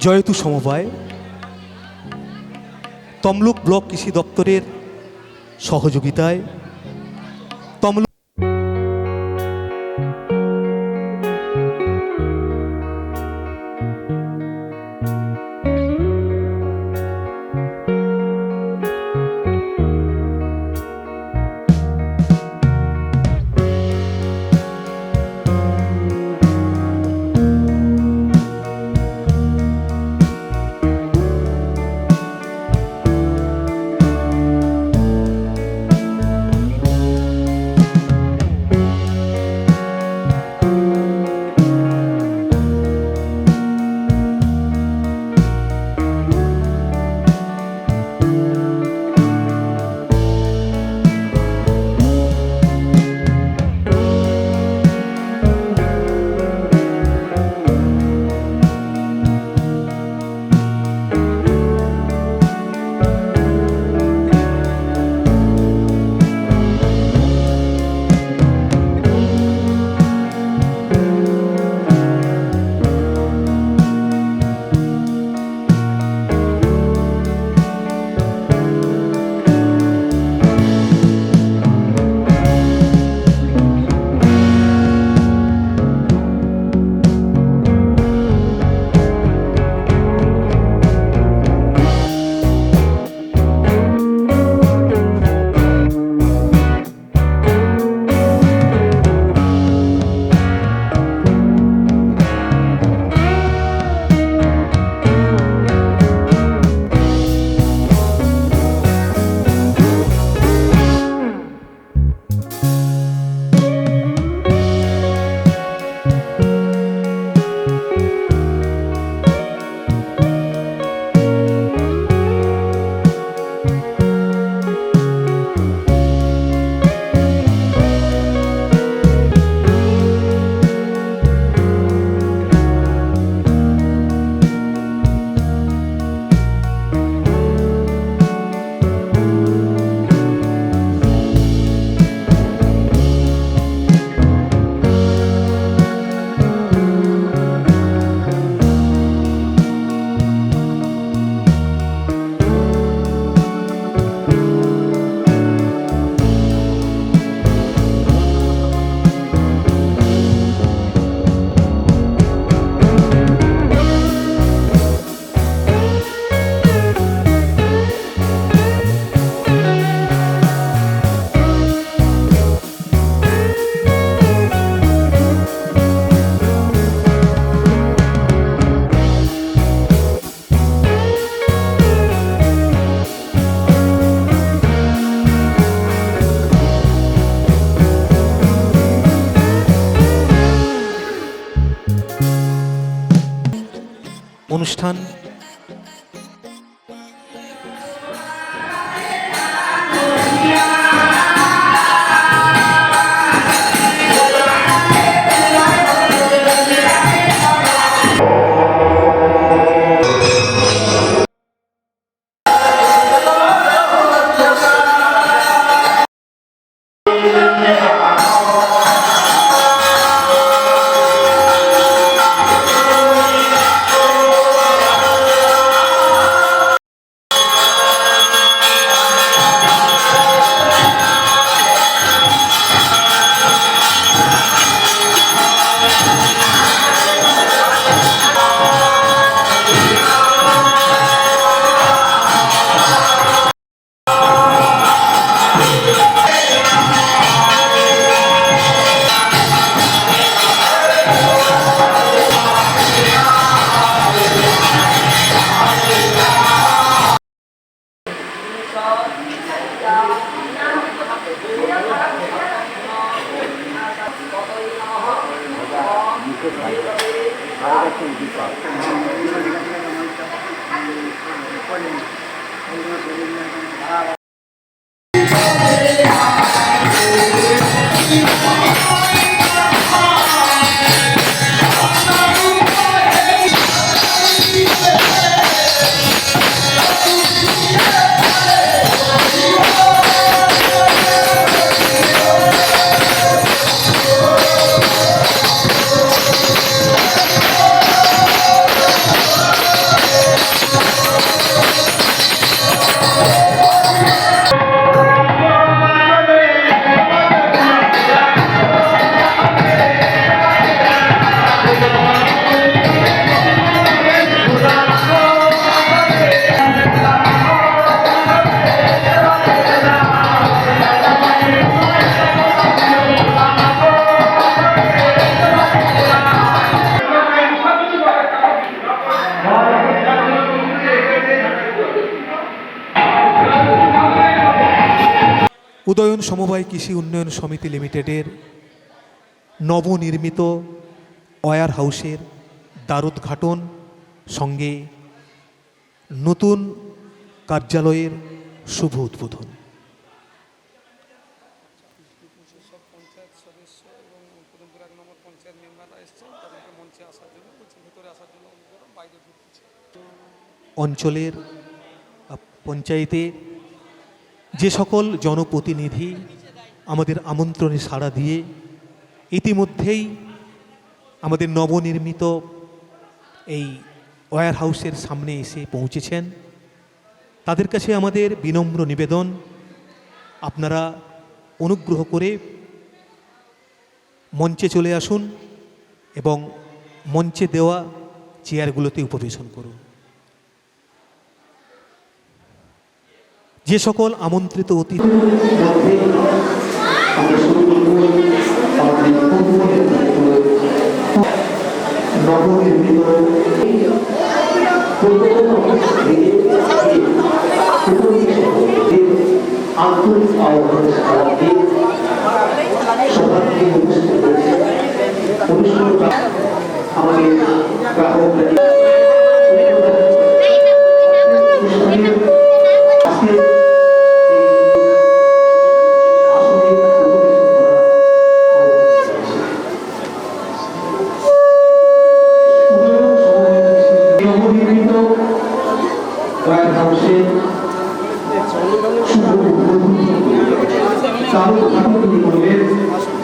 জয়তু সমবায় তমলুক ব্লক কৃষি দপ্তরের সহযোগিতায় তমলুক অনুষ্ঠান উদয়ন সমবায় কৃষি উন্নয়ন সমিতি লিমিটেডের নবনির্মিত ওয়্যার হাউসের দ্বারোদ্ঘাটন সঙ্গে নতুন কার্যালয়ের শুভ উদ্বোধন। অঞ্চলের পঞ্চায়েতে যে সকল জনপ্রতিনিধি আমাদের আমন্ত্রণে সাড়া দিয়ে ইতিমধ্যেই আমাদের নবনির্মিত এই ওয়্যার হাউসের সামনে এসে পৌঁছেছেন, তাদের কাছে আমাদের বিনম্র নিবেদন, আপনারা অনুগ্রহ করে মঞ্চে চলে আসুন এবং মঞ্চে দেওয়া চেয়ারগুলোতে উপবেশন করুন। যে সকল আমন্ত্রিত অতিথি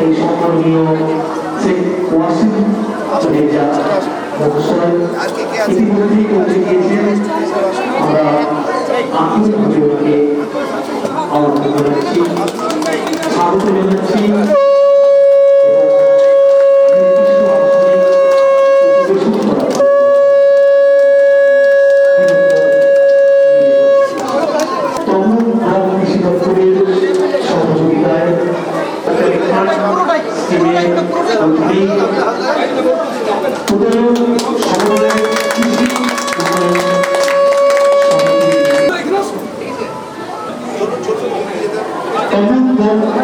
এই সম্মানীয় শেখ ওয়াসিম রেজা মহাশয় ইতিমধ্যেই পৌঁছে গিয়েছেন। আমরা আন্তরিকভাবে ওনাকে আমন্ত্রণ জানাচ্ছি, স্বাগত জানাচ্ছি।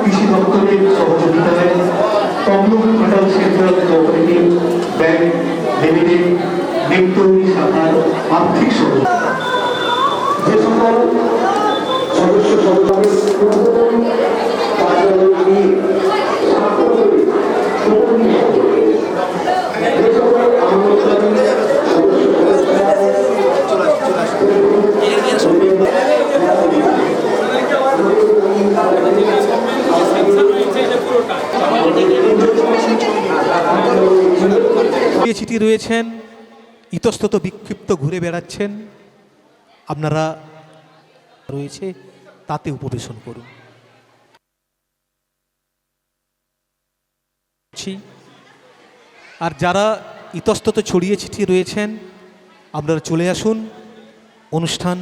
কৃষি দপ্তরের সহযোগিতায় Tamluk Ghatal central cooperative bank limited Nimtali শাখার আর্থিক সহযোগিতা, যে সকল সদস্য চিঠি রয়েছেন, ইতস্তত বিক্ষিপ্ত ঘুরে বেড়াচ্ছেন, আপনারা রয়েছে তাতে উপবেশন করুন। আর যারা ইতস্তত ছড়িয়ে ছিটিয়ে রয়েছেন আপনারা চলে আসুন। অনুষ্ঠান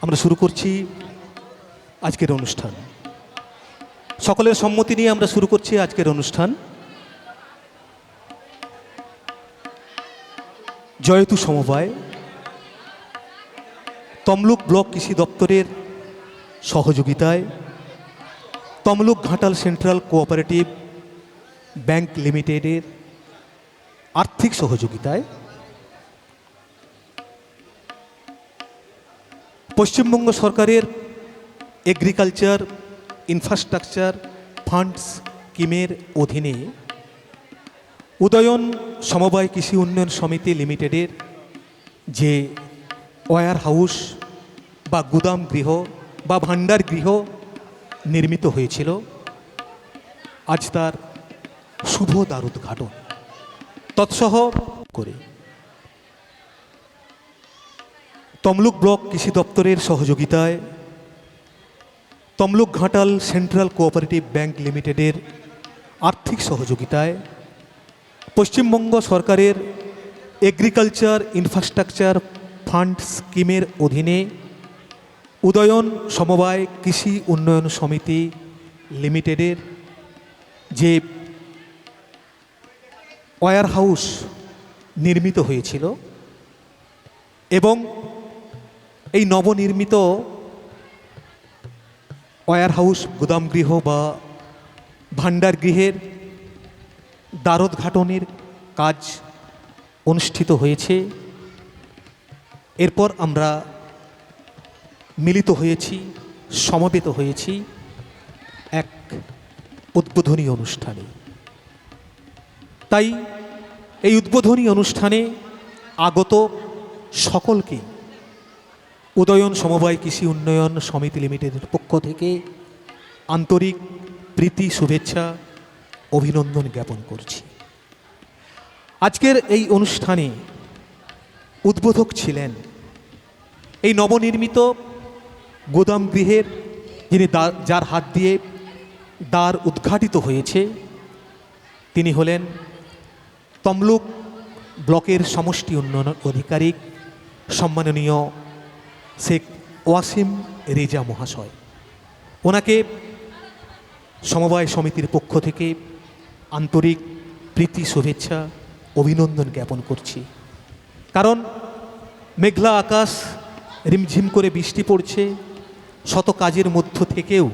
আমরা শুরু করছি আজকের অনুষ্ঠান। সকলের সম্মতি নিয়ে আমরা শুরু করছি আজকের অনুষ্ঠান। জয়তু সমবায় তমলুক ব্লক কৃষি দপ্তরের সহযোগিতায় Tamluk Ghatal central cooperative bank লিমিটেডের আর্থিক সহযোগিতায় পশ্চিমবঙ্গ সরকারের এগ্রিকালচার ইনফ্রাস্ট্রাকচার ফান্ডস স্কিমের অধীনে উদয়ন সমবায় কৃষি উন্নয়ন সমিতি লিমিটেডের যে ওয়্যার হাউস বা গুদাম গৃহ বা ভাণ্ডার গৃহ নির্মিত হয়েছিল, আজ তার শুভ দ্বারোদ্ঘাটন তৎসহ করে তমলুক ব্লক কৃষি দপ্তরের সহযোগিতায় Tamluk Ghatal central cooperative bank লিমিটেডের আর্থিক সহযোগিতায় পশ্চিমবঙ্গ সরকারের এগ্রিকালচার ইনফ্রাস্ট্রাকচার ফান্ড স্কিমের অধীনে উদয়ন সমবায় কৃষি উন্নয়ন সমিতি লিমিটেডের যে ওয়্যার হাউস নির্মিত হয়েছিল এবং এই নবনির্মিত ওয়্যার হাউস গুদামগৃহ বা ভাণ্ডারগৃহের দ্বারোদ্ঘাটনের কাজ অনুষ্ঠিত হয়েছে। এরপর আমরা মিলিত হয়েছি, সমবেত হয়েছি এক উদ্বোধনী অনুষ্ঠানে। তাই এই উদ্বোধনী অনুষ্ঠানে আগত সকলকে উদয়ন সমবায় কৃষি উন্নয়ন সমিতি লিমিটেডের পক্ষ থেকে আন্তরিক প্রীতি, শুভেচ্ছা, অভিনন্দন জ্ঞাপন করছি। আজকের এই অনুষ্ঠানে উদ্বোধক ছিলেন এই নবনির্মিত গোদাম গৃহের যিনি যার হাত দিয়ে দ্বার উদ্ঘাটিত হয়েছে, তিনি হলেন তমলুক ব্লকের সমষ্টি উন্নয়ন আধিকারিক সম্মাননীয় শেখ ওয়াসিম রেজা মহাশয়। ওনাকে সমবায় সমিতির পক্ষ থেকে আন্তরিক প্রীতি, শুভেচ্ছা, অভিনন্দন জ্ঞাপন করছি। কারণ মেঘলা আকাশ, রিমঝিম করে বৃষ্টি পড়ছে, শত কাজের মধ্য থেকেও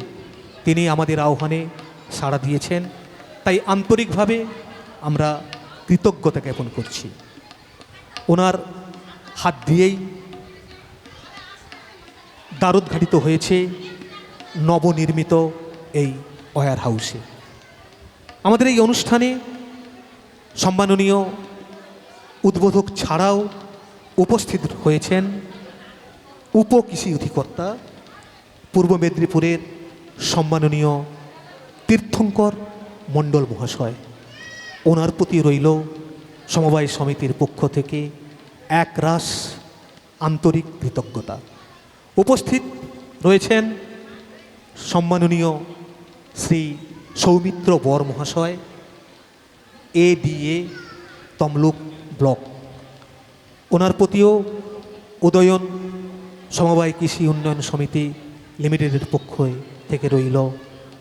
তিনি আমাদের আহ্বানে সাড়া দিয়েছেন। তাই আন্তরিকভাবে আমরা কৃতজ্ঞতা জ্ঞাপন করছি। ওনার হাত দিয়েই দ্বারোদ্ঘাটিত হয়েছে নবনির্মিত এই ওয়্যার হাউসে। আমাদের এই অনুষ্ঠানে সম্মাননীয় উদ্বোধক ছাড়াও উপস্থিত হয়েছেন উপকৃষি অধিকর্তা পূর্ব মেদিনীপুরের সম্মাননীয় তীর্থঙ্কর মণ্ডল মহাশয়। ওনার প্রতি রইল সমবায় সমিতির পক্ষ থেকে একরাশ আন্তরিক কৃতজ্ঞতা। উপস্থিত রয়েছেন সম্মাননীয় শ্রী সৌমিত্র বর মহাশয়, ADA তমলুক ব্লক। ওনার প্রতিও উদয়ন সমবায় কৃষি উন্নয়ন সমিতি লিমিটেডের পক্ষ থেকে রইল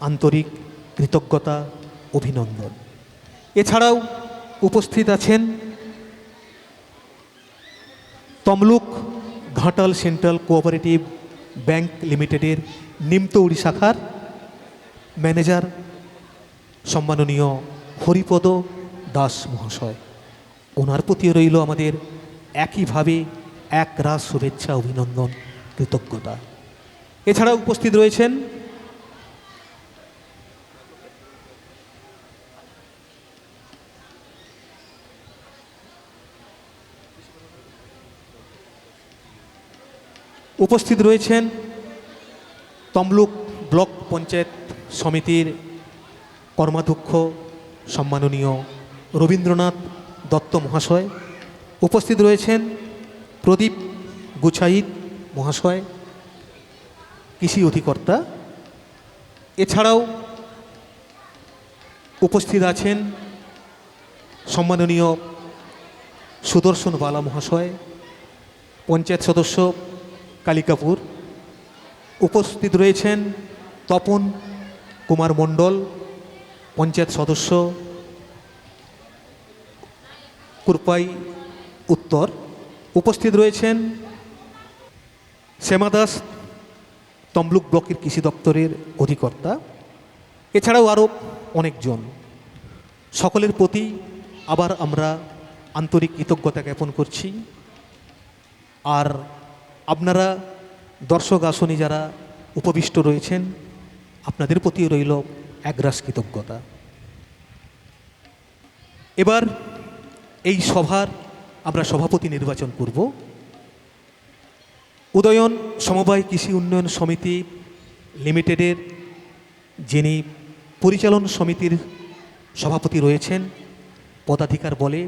আন্তরিক কৃতজ্ঞতা, অভিনন্দন। এছাড়াও উপস্থিত আছেন Tamluk Ghatal central cooperative bank লিমিটেডের নিমতৌড়ি শাখার ম্যানেজার সম্মাননীয় হরিপদ দাস মহাশয়। ওনার প্রতিও রইল আমাদের একইভাবে একরাশ শুভেচ্ছা, অভিনন্দন, কৃতজ্ঞতা। এছাড়া উপস্থিত রয়েছেন তমলুক ব্লক পঞ্চায়েত সমিতির কর্মাধ্যক্ষ সম্মাননীয় রবীন্দ্রনাথ দত্ত মহাশয়। উপস্থিত রয়েছেন প্রদীপ গুছাইত মহাশয়, কৃষি অধিকর্তা। এছাড়াও উপস্থিত আছেন সম্মাননীয় সুদর্শন বালা মহাশয়, পঞ্চায়েত সদস্য কালিকাপুর। উপস্থিত রয়েছেন তপন কুমার মণ্ডল, পঞ্চায়েত সদস্য কুরপাই উত্তর। উপস্থিত রয়েছেন শ্যামা দাস, তমলুক ব্লকের কৃষি দপ্তরের অধিকর্তা। এছাড়াও আরও অনেকজন। সকলের প্রতি আবার আমরা আন্তরিক কৃতজ্ঞতা জ্ঞাপন করছি। আর আপনারা দর্শক আসনে যারা উপবিষ্ট রয়েছেন, আপনাদের প্রতিও রইল একরাশ কৃতজ্ঞতা। এবার এই সভার আমরা সভাপতি নির্বাচন করব। উদয়ন সমবায় কৃষি উন্নয়ন সমিতি লিমিটেডের যিনি পরিচালন সমিতির সভাপতি রয়েছেন, পদাধিকার বলে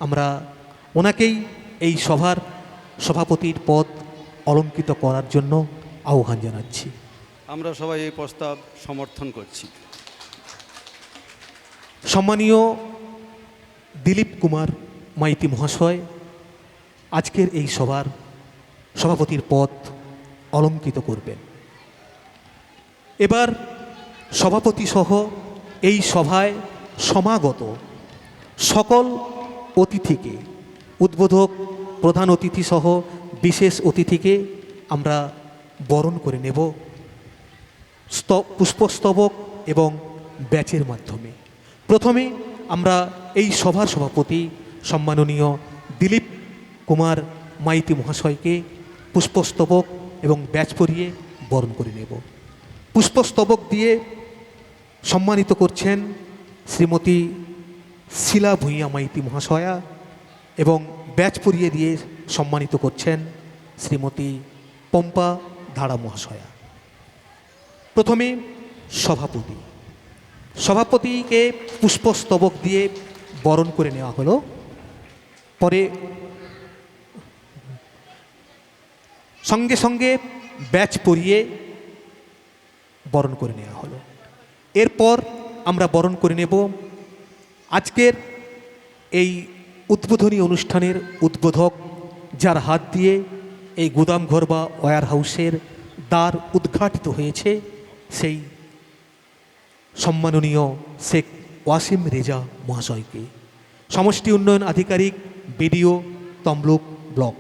আমরা ওনাকেই এই সভার সভাপতির পদ অলঙ্কৃত করার জন্য আহ্বান জানাচ্ছি। আমরা সবাই এই প্রস্তাব সমর্থন করছি। সম্মানীয় দিলীপ কুমার মাইতি মহাশয় আজকের এই সভার সভাপতির পদ অলঙ্কিত করবেন। এবার সভাপতি সহ এই সভায় সমাগত সকল অতিথিকে, উদ্বোধক, প্রধান অতিথি সহ বিশেষ অতিথিকে আমরা বরণ করে নেব পুষ্পস্তবক এবং ব্যাচের মাধ্যমে। প্রথমে আমরা এই সভার সভাপতি সম্মাননীয় দিলীপ কুমার মাইতি মহাশয়কে পুষ্পস্তবক এবং ব্যাচ পরিয়ে বরণ করে নেব। পুষ্পস্তবক দিয়ে সম্মানিত করছেন শ্রীমতী শিলা ভূঁইয়া মাইতি মহাশয়া এবং ব্যাচ পরিয়ে দিয়ে সম্মানিত করছেন শ্রীমতী পম্পা ধাড়া মহাশয়া। প্রথমে সভাপতিকে পুষ্পস্তবক দিয়ে বরণ করে নেওয়া হলো। পরে সঙ্গে সঙ্গে ব্যাচ পরিয়ে বরণ করে নেওয়া হলো। এরপর আমরা বরণ করে নেব আজকের এই উদ্বোধনী অনুষ্ঠানের উদ্বোধক, যার হাত দিয়ে এই গুদামঘর বা ওয়্যার হাউসের দ্বার উদ্ঘাটিত হয়েছে, সেই সম্মাননীয় শেখ ওয়াসিম রেজা মহাশয়কে। সমষ্টি উন্নয়ন আধিকারিক, বিডিও, তমলুক ব্লক।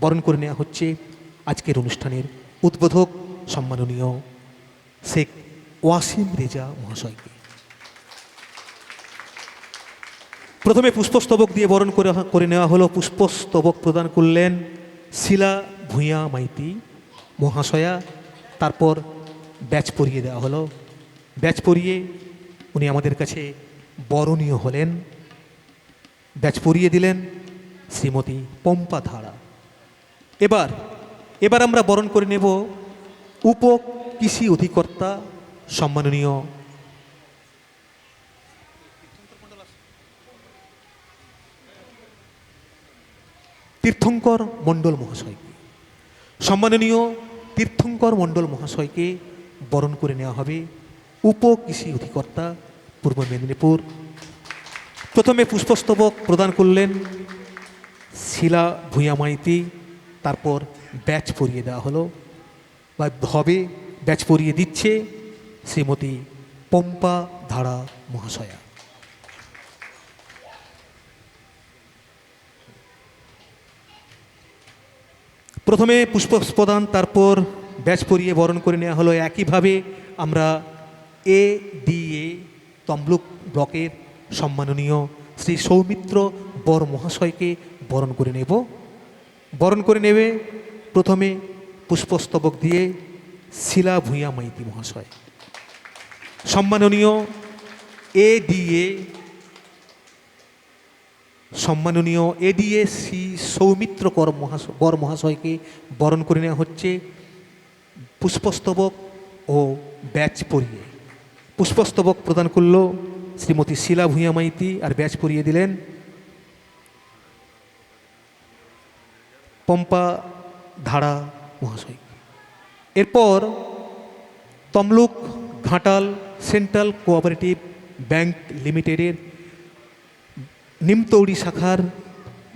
বরণ করে নেওয়া হচ্ছে আজকের অনুষ্ঠানের উদ্বোধক সম্মাননীয় শেখ ওয়াসিম রেজা মহাশয়কে। প্রথমে পুষ্পস্তবক দিয়ে বরণ করে নেওয়া হলো। পুষ্পস্তবক প্রদান করলেন শিলা ভূঁইয়া মাইতি মহাশয়া। তারপর ব্যাচ পরিয়ে দেওয়া হলো। ব্যাচ পরিয়ে উনি আমাদের কাছে বরণীয় হলেন। ব্যাচ পরিয়ে দিলেন শ্রীমতী পম্পা ধাড়া। এবার আমরা বরণ করে নেব উপ কৃষি অধিকর্তা সম্মাননীয় তীর্থঙ্কর মণ্ডল মহাশয়কে। সম্মাননীয় তীর্থঙ্কর মণ্ডল মহাশয়কে বরণ করে নেওয়া হবে উপ কৃষি অধিকর্তা পূর্ব মেদিনীপুর। প্রথমে পুষ্পস্তবক প্রদান করলেন শিলা ভূঁইয়া মাইতি, তারপর ব্যাচ পরিয়ে দেওয়া হলো বা হবে ব্যাচ পরিয়ে দিচ্ছে শ্রীমতী পম্পা ধাড়া মহাশয়া। প্রথমে পুষ্প প্রদান, তারপর ব্যাচ পরিয়ে বরণ করে নেওয়া হলো। একইভাবে আমরা এডিএ তমলুক ব্লকের সম্মাননীয় শ্রী সৌমিত্র বর মহাশয়কে বরণ করে নেব। বরণ করে নেবে প্রথমে পুষ্পস্তবক দিয়ে শিলা ভূঁইয়া মাইতি মহাশয়। সম্মাননীয় এডিএ শ্রী সৌমিত্র বর মহাশয়কে বরণ করে নেওয়া হচ্ছে পুষ্পস্তবক ও ব্যাচ পরিয়ে। পুষ্পস্তবক প্রদান করল শ্রীমতী শিলা ভূঁইয়া মাইতি, আর ব্যাচ পরিয়ে দিলেন পম্পা ধাড়া মহাশয়। এরপর Tamluk Ghatal central cooperative bank লিমিটেডের নিমতৌড়ি শাখার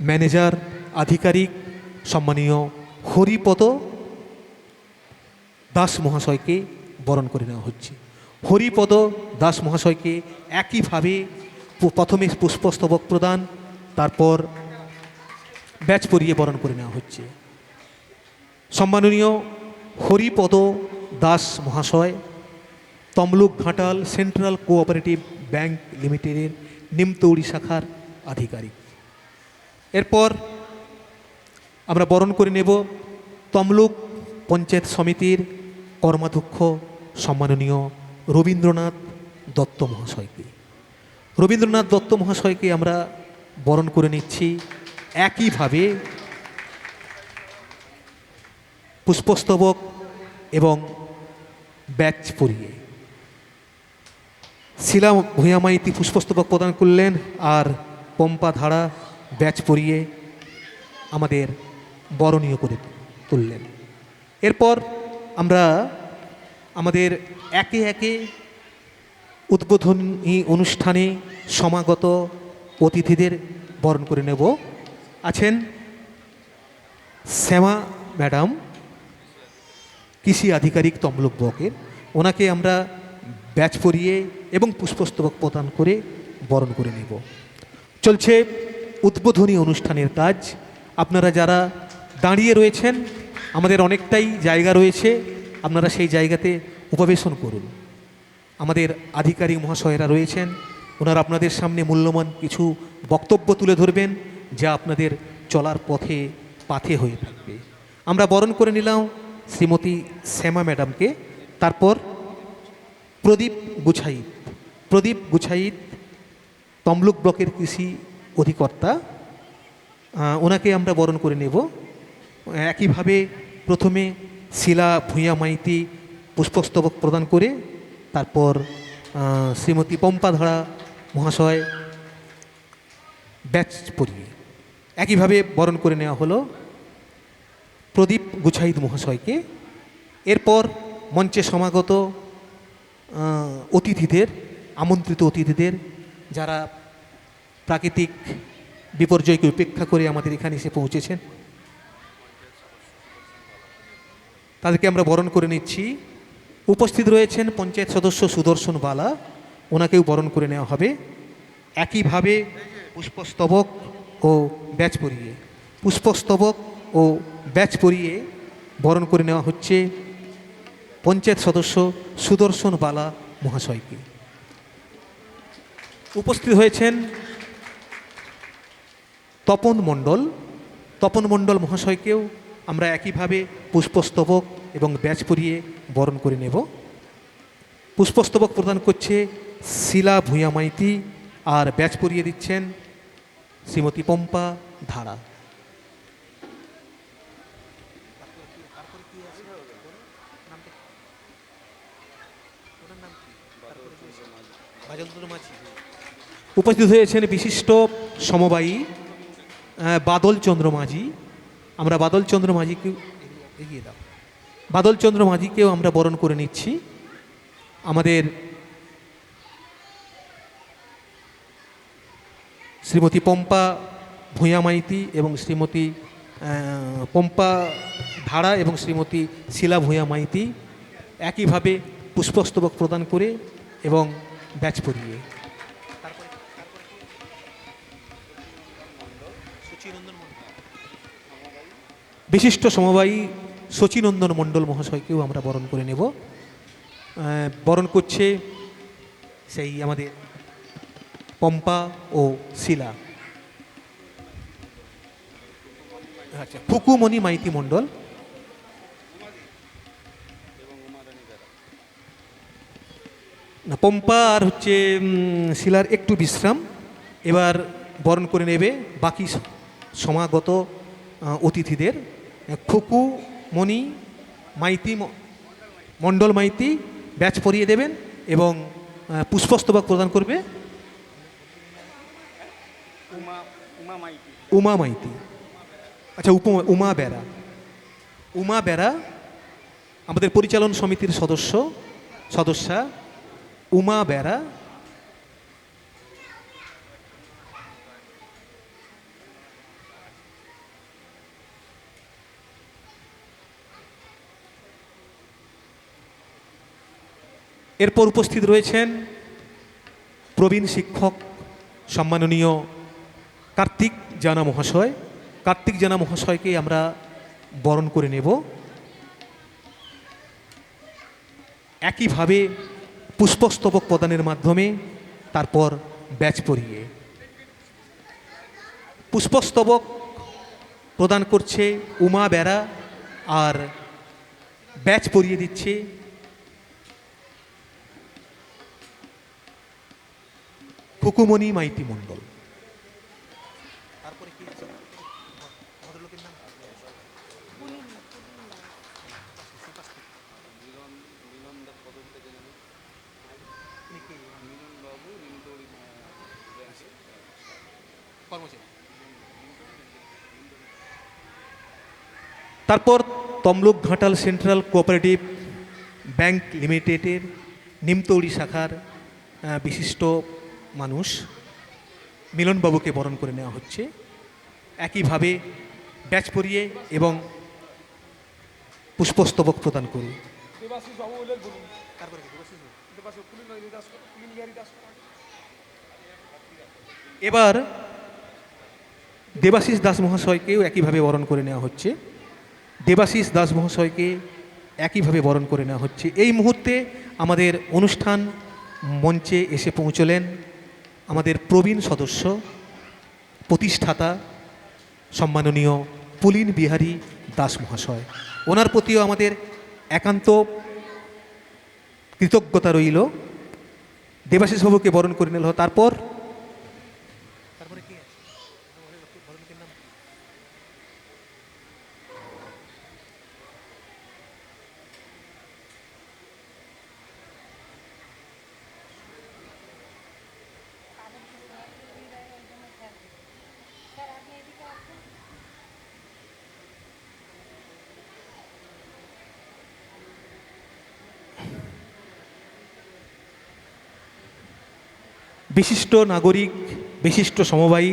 ম্যানেজার আধিকারিক সম্মানীয় হরিপদ দাস মহাশয়কে বরণ করে নেওয়া হচ্ছে। হরিপদ দাস মহাশয়কে একইভাবে প্রথমে পুষ্পস্তবক প্রদান, তারপর ব্যাচ পরিয়ে বরণ করে নেওয়া হচ্ছে। সম্মাননীয় হরিপদ দাস মহাশয় Tamluk Ghatal central cooperative bank লিমিটেডের নিমতৌড়ি শাখার আধিকারিক। এরপর আমরা বরণ করে নেব তমলুক পঞ্চায়েত সমিতির কর্মাধ্যক্ষ সম্মাননীয় রবীন্দ্রনাথ দত্ত মহাশয়কে। রবীন্দ্রনাথ দত্ত মহাশয়কে আমরা বরণ করে নিচ্ছি একইভাবে পুষ্পস্তবক এবং ব্যাচ পরিয়ে। শিলা ভূঁইয়া মাইতি পুষ্পস্তবক প্রদান করলেন, আর পম্পা ধাড়া ব্যাচ পরিয়ে আমাদের বরণীয় করে তুললেন। এরপর আমরা আমাদের একে একে উদ্বোধনী অনুষ্ঠানে সমাগত অতিথিদের বরণ করে নেব। আছেন শ্যামা ম্যাডাম, কৃষি আধিকারিক তমলুক ব্লকের, ওনাকে আমরা ব্যাচ পরিয়ে এবং পুষ্পস্তবক প্রদান করে বরণ করে নেব। চলছে উদ্বোধনী অনুষ্ঠানের কাজ। আপনারা যারা দাঁড়িয়ে রয়েছেন, আমাদের অনেকটাই জায়গা রয়েছে, আপনারা সেই জায়গাতে উপবেশন করুন। আমাদের আধিকারিক মহাশয়েরা রয়েছেন, ওনারা আপনাদের সামনে মূল্যবান কিছু বক্তব্য তুলে ধরবেন, যা আপনাদের চলার পথে পাথে হয়ে থাকবে। আমরা বরণ করে নিলাম শ্রীমতী শ্যামা ম্যাডামকে। তারপর প্রদীপ গুছাইত তমলুক ব্লকের কৃষি অধিকর্তা, ওনাকে আমরা বরণ করে নেব। একইভাবে প্রথমে শিলা ভূঁইয়া মাইতি পুষ্পস্তবক প্রদান করে, তারপর শ্রীমতী পম্পা ধারা মহাশয় ব্যাচ পরিয়ে একইভাবে বরণ করে নেওয়া হলো প্রদীপ গুছাইত মহাশয়কে। এরপর মঞ্চে সমাগত অতিথিদের, আমন্ত্রিত অতিথিদের, যারা প্রাকৃতিক বিপর্যয়কে উপেক্ষা করে আমাদের এখানে এসে পৌঁছেছেন, তাদেরকে আমরা বরণ করে নিচ্ছি। উপস্থিত রয়েছেন পঞ্চায়েত সদস্য সুদর্শন বালা, ওনাকেও বরণ করে নেওয়া হবে। একইভাবে পুষ্পস্তবক ও ব্যাচ পরিয়ে বরণ করে নেওয়া হচ্ছে পঞ্চায়েত সদস্য সুদর্শন বালা মহাশয়কে। উপস্থিত হয়েছেন তপন মণ্ডল মহাশয়কেও আমরা একইভাবে পুষ্পস্তবক এবং ব্যাচ পরিয়ে বরণ করে নেব। পুষ্পস্তবক প্রদান করছে শিলা ভূঁইয়া মাইতি, আর ব্যাচ পরিয়ে দিচ্ছেন শ্রীমতী পম্পা ধারা। উপস্থিত হয়েছেন বিশিষ্ট সমবায়ী বাদল চন্দ্র মাঝি। আমরা বাদল চন্দ্র মাঝিকেও আমরা বরণ করে নিচ্ছি। আমাদের শ্রীমতী পম্পা ভূঁইয়া মাইতি এবং শ্রীমতী পম্পা ধারা এবং শ্রীমতী শিলা ভূঁইয়া মাইতি একইভাবে পুষ্পস্তবক প্রদান করে এবং ব্যাচ পরিয়ে। বিশিষ্ট সমবায়ী শচীনন্দন মণ্ডল মহাশয়কেও আমরা বরণ করে নেব। বরণ করছে সেই আমাদের পম্পা ও শিলা। আচ্ছা, ফুকুমণি মাইতি মণ্ডল। না, পম্পা আর হচ্ছে শিলার একটু বিশ্রাম, এবার বরণ করে নেবে বাকি সমাগত অতিথিদের। খুকুমণি মাইতি মণ্ডল মাইতি ব্যাচ পরিয়ে দেবেন এবং পুষ্পস্তবক প্রদান করবে উমা মাইতি। আচ্ছা, উমা বেরা আমাদের পরিচালন সমিতির সদস্যা উমা বেরা। এরপর উপস্থিত রয়েছেন প্রবীণ শিক্ষক সম্মাননীয় কার্তিক জানা মহাশয়কে আমরা বরণ করে নেব। একইভাবে পুষ্পস্তবক প্রদানের মাধ্যমে, তারপর ব্যাচ পরিয়ে। পুষ্পস্তবক প্রদান করছে উমা বেরা, আর ব্যাচ পরিয়ে দিচ্ছে খুকুমণি মাইতি মণ্ডল। তারপরে কি ভদ্রলোকের নাম? তারপর Tamluk Ghatal central cooperative bank লিমিটেডের নিমতৌড়ি শাখার বিশিষ্ট মানুষ মিলনবাবুকে বরণ করে নেওয়া হচ্ছে। একইভাবে ব্যাচ পরিয়ে এবং পুষ্পস্তবক প্রদান করি। এবার দেবাশিস দাস মহাশয়কেও একইভাবে বরণ করে নেওয়া হচ্ছে। দেবাশিস দাস মহাশয়কে একইভাবে বরণ করে নেওয়া হচ্ছে। এই মুহূর্তে আমাদের অনুষ্ঠান মঞ্চে এসে পৌঁছলেন আমাদের প্রবীণ সদস্য, প্রতিষ্ঠাতা সম্মাননীয় পুলিন বিহারী দাস মহাশয়। ওনার প্রতিও আমাদের একান্ত কৃতজ্ঞতা রইল। দেবাশিস বাবুকে বরণ করে নিল। তারপর বিশিষ্ট নাগরিক, বিশিষ্ট সমবায়ী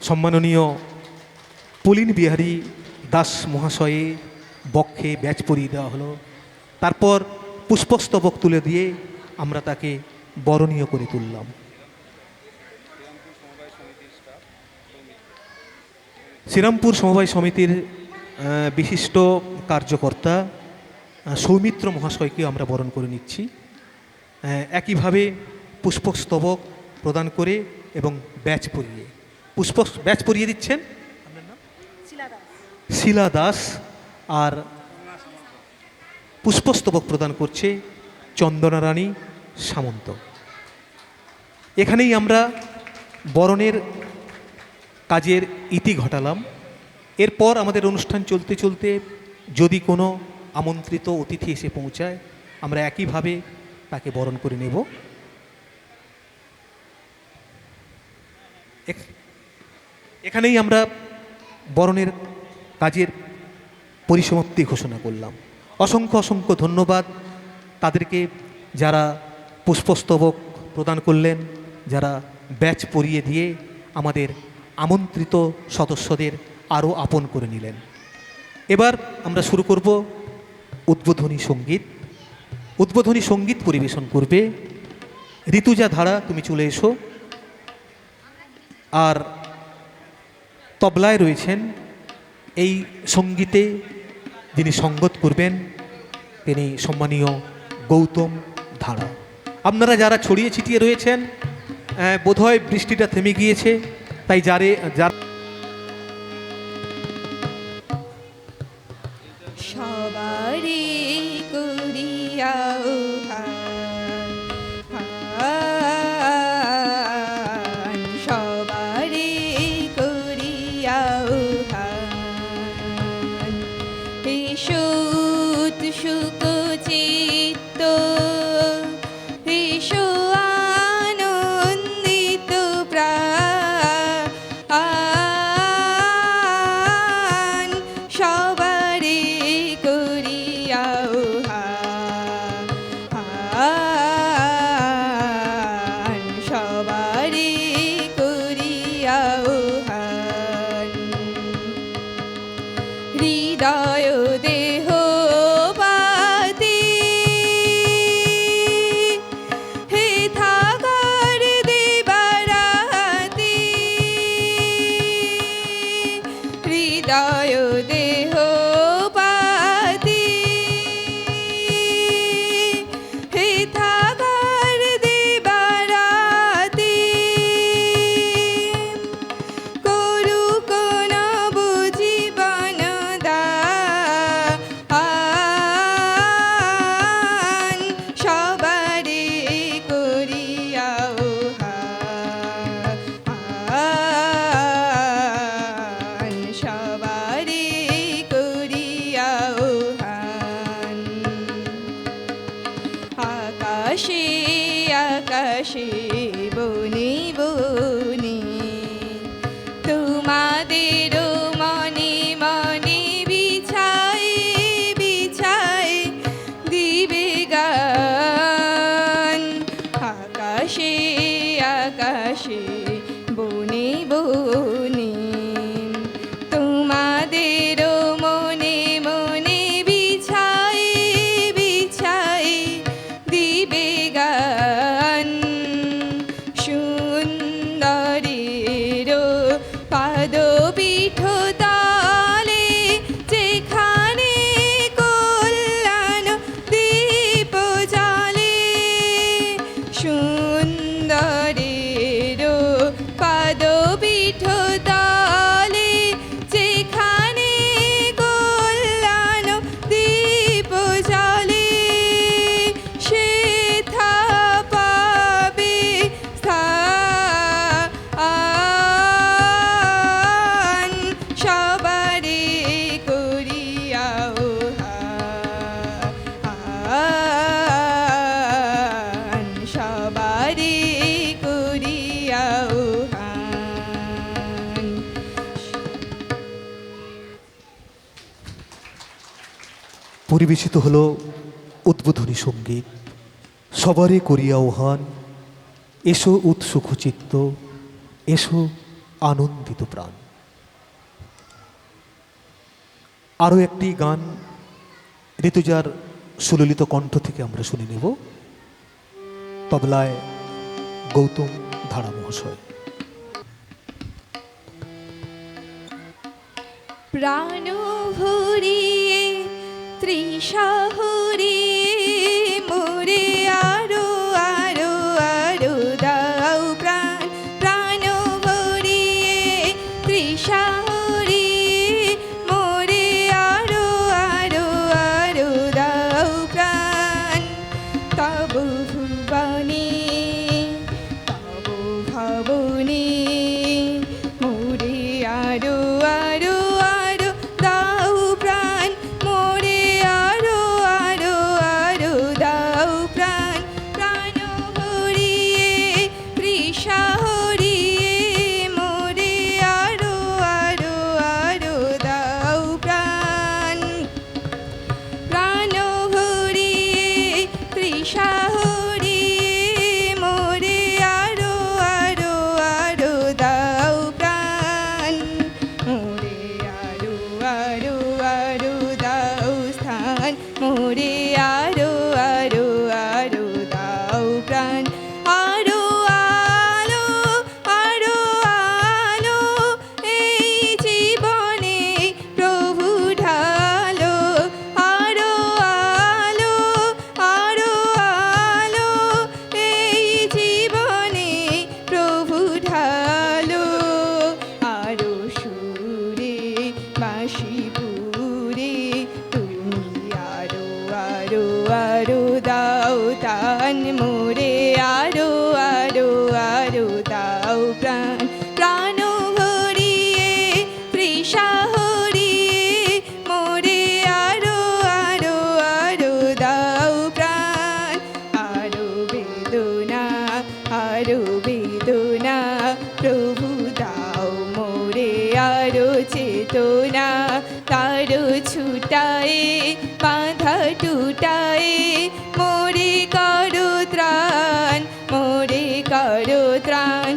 সম্মাননীয় পুলিন বিহারী দাস মহাশয়ে বক্ষে ব্যাজ পরিয়ে দেওয়া হলো। তারপর পুষ্পস্তবক তুলে দিয়ে আমরা তাকে বরণীয় করে তুললাম। শ্রীরামপুর সমবায় সমিতির বিশিষ্ট কার্যকর্তা সৌমিত্র মহাশয়কে আমরা বরণ করে নিচ্ছি। একইভাবে পুষ্পস্তবক প্রদান করে এবং ব্যাজ পরিয়ে ব্যাজ পরিয়ে দিচ্ছেন আপনার নাম শিলা দাস, আর পুষ্পস্তবক প্রদান করছে চন্দনা রানী সামন্ত। এখানেই আমরা বরণের কাজের ইতি ঘটালাম। এরপর আমাদের অনুষ্ঠান চলতে চলতে যদি কোনো আমন্ত্রিত অতিথি এসে পৌঁছায়, আমরা একইভাবে তাকে বরণ করে নেব। এখানেই আমরা বরণের কাজের পরিসমাপ্তি ঘোষণা করলাম। অসংখ্য অসংখ্য ধন্যবাদ তাদেরকে, যারা পুষ্পস্তবক প্রদান করলেন, যারা ব্যাজ পরিয়ে দিয়ে আমাদের আমন্ত্রিত সদস্যদের আরও আপন করে নিলেন। এবার আমরা শুরু করব উদ্বোধনী সঙ্গীত। উদ্বোধনী সঙ্গীত পরিবেশন করবে ঋতুজা ধারা, তুমি চলে এসো। আর তবলায় রয়েছেন এই সঙ্গীতে যিনি সঙ্গত করবেন, তিনি সম্মানীয় গৌতম ধারা। আপনারা যারা ছড়িয়ে ছিটিয়ে রয়েছেন, বোধহয় বৃষ্টিটা থেমে গিয়েছে, তাই যারা সবারে করিয়া সবারে করিয়া এসো সুচিত্ত, এসো আনন্দিত প্রাণ, সবারে করিয়া সবারে করিয়া হৃদয় দেহ পাতি হে থাকার দিবারাতি, হৃদয় দেহ পাতি হে থাকার দিবারাতি, করুক না বুঝিবান দান, সবারে করিয়া সবারে করিয়া আকাশে আকাশে বনে বনে তোমাদের মনে মনে বিছায় বিছায় দিবে গান, আকাশে আকাশে বনে বনে তোমাদের মনে পরিবেশিত হলো উদ্বোধনী সঙ্গীত। সবারে করিয়া আহ্বান, এসো উৎসুক চিত্ত, এসো আনন্দিত প্রাণ। আরও একটি গান ঋতুজার সুললিত কণ্ঠ থেকে আমরা শুনে নেব। তবলায় গৌতম ধারা মহাশয়। প্রাণ ভরিয়ে তৃষা হরিয়ে মোরে আরো আরো আরো দাও প্রাণ। প্রাণ ভরিয়ে তৃষা হরিয়ে মোরে আরো আরো আরো দাও প্রাণ। তব ভুবনে তব ভবনে মোরে আরো আরো আরো দাও প্রাণ। মোরে আরো আরো আরো দাও প্রাণ। প্রাণ হরিয়ে তৃষা হরিয়ে মোরে আরো আরো আরো দাও প্রাণ। প্রাণ হরিয়ে তৃষা হরিয়ে মোরে আরো আরো আরো দাও প্রাণ। মোরে আরো আরো আরো দাও স্থান। মোরে আরো আরো আরো দাও প্রাণ। আরো আলো আরো আলো এই জীবনে প্রভু ঢালো। আরো আলো আরো আলো এই জীবনে প্রভু ঢালো। আরো সুরে বাঁশি পুরে তুমি আরো আরো আরো দাও তান। মোরে আরো আরো আরো দাও প্রাণ। প্রাণ ভরিয়ে তৃষা হরিয়ে মোরে আরো আরো আরো দাও প্রাণ। আরো বেদনা প্রভু দাও মোরে আরো চেতনা। তারো ছুটায়ে বাঁধা টুটায়ে মোরে করো ত্রাণ। মোরে করো ত্রাণ।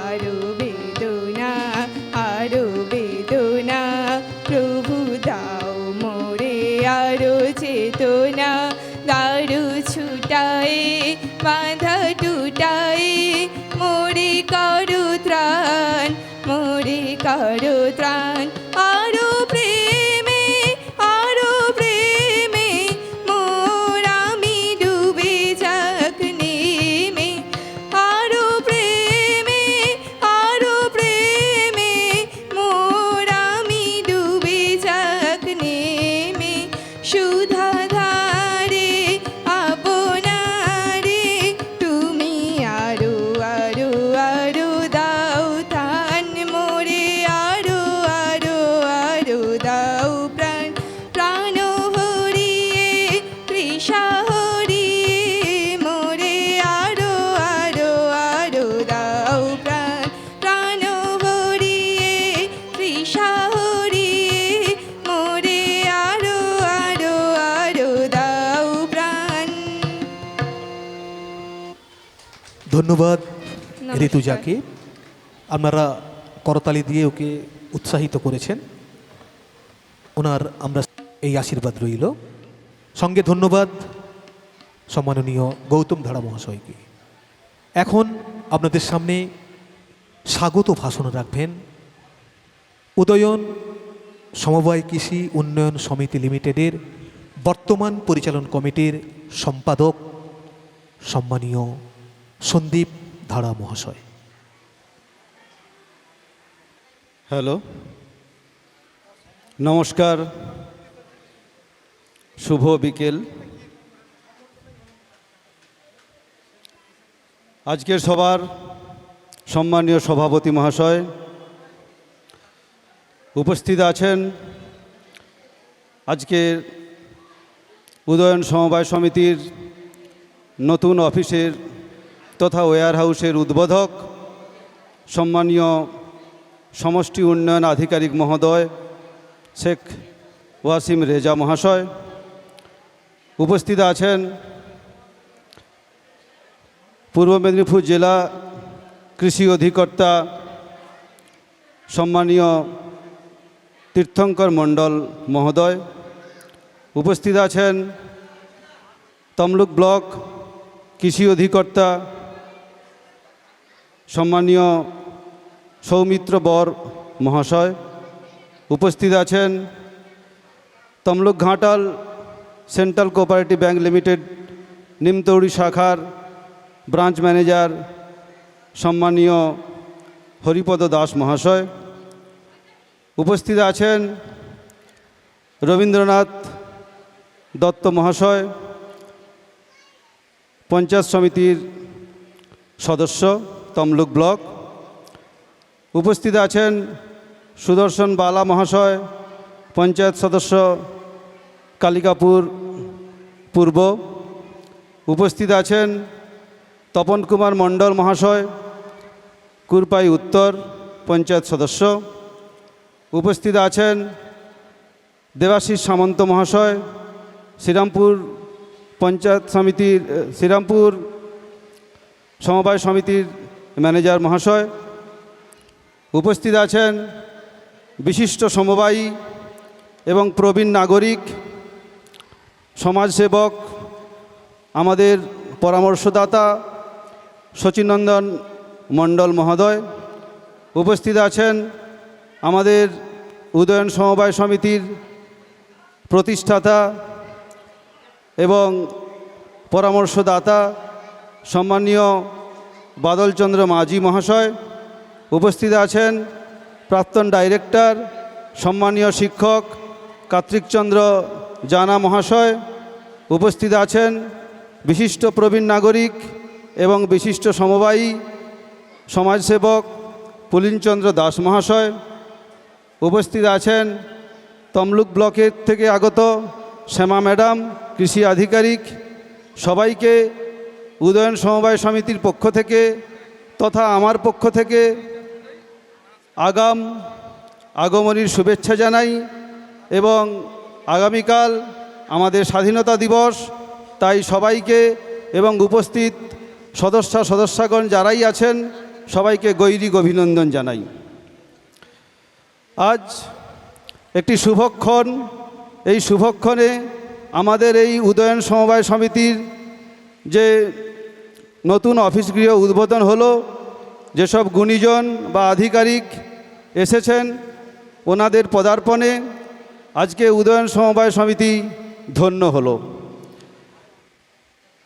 আরো বেদনা প্রভু দাও মোরে আরো চেতনা। দারু ছুটায়ে বাঁধা টুটায়ে মোরে করো ত্রাণ। মোরে করো ত্রাণ। আরো প্রেমে মোর আমি ডুবে যাক নেমে। আরো প্রেমে মোর আমি ডুবে যাক নেমে। সুধা ধারে আপনারে তুমি আরো আরো আরো দাও তান। মোরে আরো আরো আরো দাও প্রাণ। প্রাণ হরিয়ে তৃষা হরিয়ে মোরে আরো আরো আরো দাও প্রাণ। প্রাণ হরিয়ে তৃষা হরিয়ে মোরে আরো আরো আরো দাও প্রাণ। ধন্যবাদ নমস্কার। ঋতুজাকে। আপনারা করতালি দিয়ে ওকে উৎসাহিত করেছেন। ওনার আমরা এই আশীর্বাদ রইল। সঙ্গে ধন্যবাদ সম্মাননীয় গৌতম ধারা মহাশয়কে। এখন আপনাদের সামনে স্বাগত ভাষণ রাখবেন উদয়ন সমবায় কৃষি উন্নয়ন সমিতি লিমিটেডের বর্তমান পরিচালন কমিটির সম্পাদক সম্মানীয় সন্দীপ ধারা মহাশয়। হ্যালো, নমস্কার, শুভ বিকেল। আজকের সভার সম্মানীয় সভাপতি মহাশয়, উপস্থিত আছেন আজকের উদয়ন সমবায় সমিতির নতুন অফিসের তথা ওয়্যার হাউসের উদ্বোধক সম্মানীয় সমষ্টি উন্নয়ন আধিকারিক মহোদয় শেখ ওয়াসিম রেজা মহাশয়, উপস্থিত আছেন পূর্ব মেদিনীপুর জেলা কৃষি অধিকর্তা সম্মানীয় তীর্থঙ্কর মণ্ডল মহোদয়। উপস্থিত আছেন তমলুক ব্লক কৃষি অধিকর্তা সম্মানীয় সৌমিত্র বর মহাশয়। উপস্থিত আছেন Tamluk Ghatal central cooperative bank limited Nimtouri শাখার ব্রাঞ্চ ম্যানেজার সম্মানীয় হরিপদ দাস মহাশয়। উপস্থিত আছেন রবীন্দ্রনাথ দত্ত মহাশয়, পঞ্চায়েত সমিতির সদস্য তমলুক ব্লক। উপস্থিত আছেন সুদর্শন বালা মহাশয়, পঞ্চায়েত সদস্য কালিকাপুর পূর্ব। উপস্থিত আছেন তপন কুমার মণ্ডল মহাশয়, কুরপাই উত্তর পঞ্চায়েত সদস্য। উপস্থিত আছেন দেবাশিস সামন্ত মহাশয়, শ্রীরামপুর পঞ্চায়েত সমিতির শ্রীরামপুর সমবায় সমিতির ম্যানেজার মহাশয়। উপস্থিত আছেন বিশিষ্ট সমবায়ী এবং প্রবীণ নাগরিক সমাজসেবক আমাদের পরামর্শদাতা শচীনন্দন মণ্ডল মহোদয়। উপস্থিত আছেন আমাদের উদয়ন সমবায় সমিতির প্রতিষ্ঠাতা এবং পরামর্শদাতা সম্মানীয় বাদলচন্দ্র মাঝি মহাশয়। উপস্থিত আছেন প্রাক্তন ডাইরেক্টর সম্মানীয় শিক্ষক কার্তিকচন্দ্র জানা মহাশয়। উপস্থিত আছেন বিশিষ্ট প্রবীণ নাগরিক এবং বিশিষ্ট সমবায়ী সমাজসেবক পুলিনচন্দ্র দাস মহাশয়। উপস্থিত আছেন তমলুক ব্লকের থেকে আগত শ্যামা ম্যাডাম কৃষি আধিকারিক। সবাইকে উদয়ন সমবায় সমিতির পক্ষ থেকে তথা আমার পক্ষ থেকে আগমনীর শুভেচ্ছা জানাই। এবং আগামীকাল আমাদের স্বাধীনতা দিবস, তাই সবাইকে এবং উপস্থিত সদস্যগণ যারাই আছেন সবাইকে গৈরিক অভিনন্দন জানাই। আজ একটি শুভক্ষণ। এই শুভক্ষণে আমাদের এই উদয়ন সমবায় সমিতির যে নতুন অফিস গৃহ উদ্বোধন হলো, যেসব গুণীজন বা আধিকারিক এসেছেন ওনাদের পদার্পণে আজকে উদয়ন সমবায় সমিতি ধন্য হলো।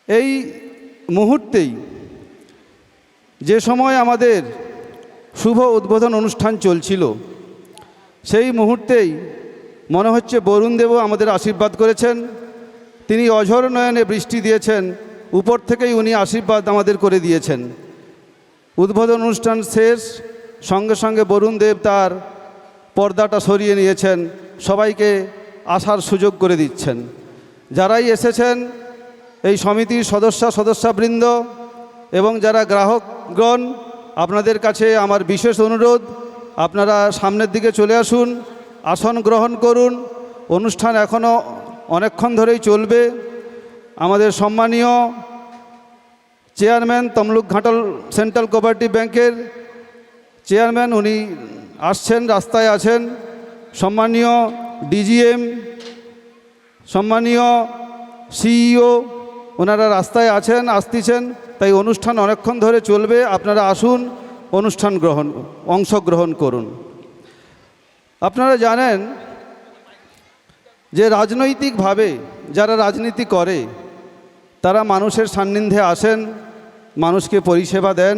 এই মুহূর্তেই যে সময় আমাদের শুভ উদ্বোধন অনুষ্ঠান চলছিল, সেই মুহূর্তেই মনে হচ্ছে বরুণদেবও আমাদের আশীর্বাদ করেছেন। তিনি অঝোর নয়নে বৃষ্টি দিয়েছেন, উপর থেকেই উনি আশীর্বাদ আমাদের করে দিয়েছেন। উদ্বোধন অনুষ্ঠান শেষ, সঙ্গে সঙ্গে বরুণদেব তার পর্দাটা সরিয়ে নিয়েছেন, সবাইকে আসার সুযোগ করে দিচ্ছেন। যারাই এসেছেন এই সমিতির সদস্যবৃন্দ এবং যারা গ্রাহকগণ, আপনাদের কাছে আমার বিশেষ অনুরোধ, আপনারা সামনের দিকে চলে আসুন, আসন গ্রহণ করুন। অনুষ্ঠান এখনও অনেকক্ষণ ধরেই চলবে। আমাদের সম্মানীয় chairman Tamluk Ghatal central cooperative ব্যাংকের চেয়ারম্যান উনি আসছেন, রাস্তায় আছেন। সম্মানীয় ডিজিএম, সম্মানীয় সিইও ওনারা রাস্তায় আছেন, আসতেছেন। তাই অনুষ্ঠান অনেকক্ষণ ধরে চলবে, আপনারা আসুন, অনুষ্ঠান অংশগ্রহণ করুন। আপনারা জানেন যে রাজনৈতিকভাবে যারা রাজনীতি করে তারা মানুষের সান্নিধ্যে আসেন, মানুষকে পরিষেবা দেন,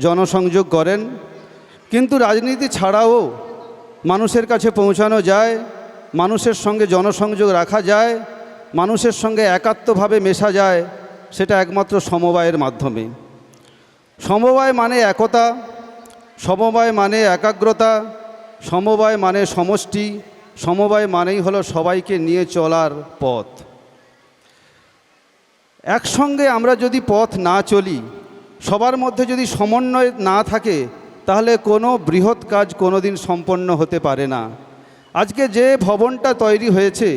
জনসংযোগ করেন। কিন্তু রাজনীতি ছাড়াও মানুষের কাছে পৌঁছানো যায়, মানুষের সঙ্গে জনসংযোগ রাখা যায়, মানুষের সঙ্গে একাত্মভাবে মেশা যায়, সেটা একমাত্র সমবায়ের মাধ্যমে। সমবায় মানে একতা, সমবায় মানে একাগ্রতা, সমবায় মানে সমষ্টি, সমবায় মানেই হলো সবাইকে নিয়ে চলার পথ। একসঙ্গে আমরা যদি পথ না চলি, সবার মধ্যে যদি সমন্বয় না থাকে, তাহলে কোনো বৃহৎ কাজ কোনো দিন সম্পন্ন হতে পারে না। আজকে যে ভবনটা তৈরি হয়েছে,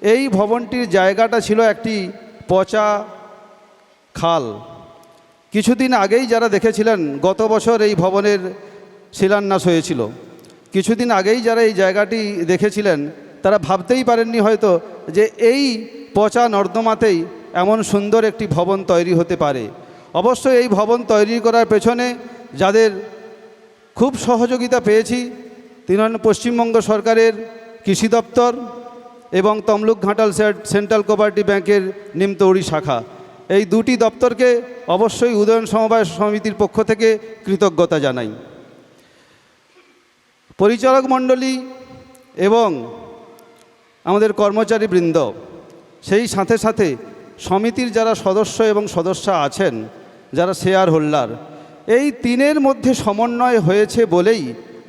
এই ভবনটির জায়গাটা ছিল একটি পচা খাল। কিছুদিন আগেই যারা দেখেছিলেন, গত বছর এই ভবনের শিলান্যাস হয়েছিল। কিছুদিন আগেই যারা এই জায়গাটি দেখেছিলেন তারা ভাবতেই পারেননি হয়তো যে এই পচা নর্দমাতেই এমন সুন্দর একটি ভবন তৈরি হতে পারে। অবশ্যই এই ভবন তৈরি করার পেছনে যাদের খুব সহযোগিতা পেয়েছি তিনি হলেন পশ্চিমবঙ্গ সরকারের কৃষি দপ্তর এবং তমলুক ঘাটাল সেন্ট্রাল কোঅপারেটিভ ব্যাংকের নিমতৌড়ি শাখা। এই দুটি দপ্তরকে অবশ্যই উদয়ন সমবায় সমিতির পক্ষ থেকে কৃতজ্ঞতা জানাই। পরিচালক মণ্ডলী এবং আমাদের কর্মচারীবৃন্দ, সেই সাথে সাথে সমিতির যারা সদস্য এবং সদস্যা আছেন, যারা শেয়ার হোল্ডার, এই তিনের মধ্যে সমন্বয় হয়েছে বলেই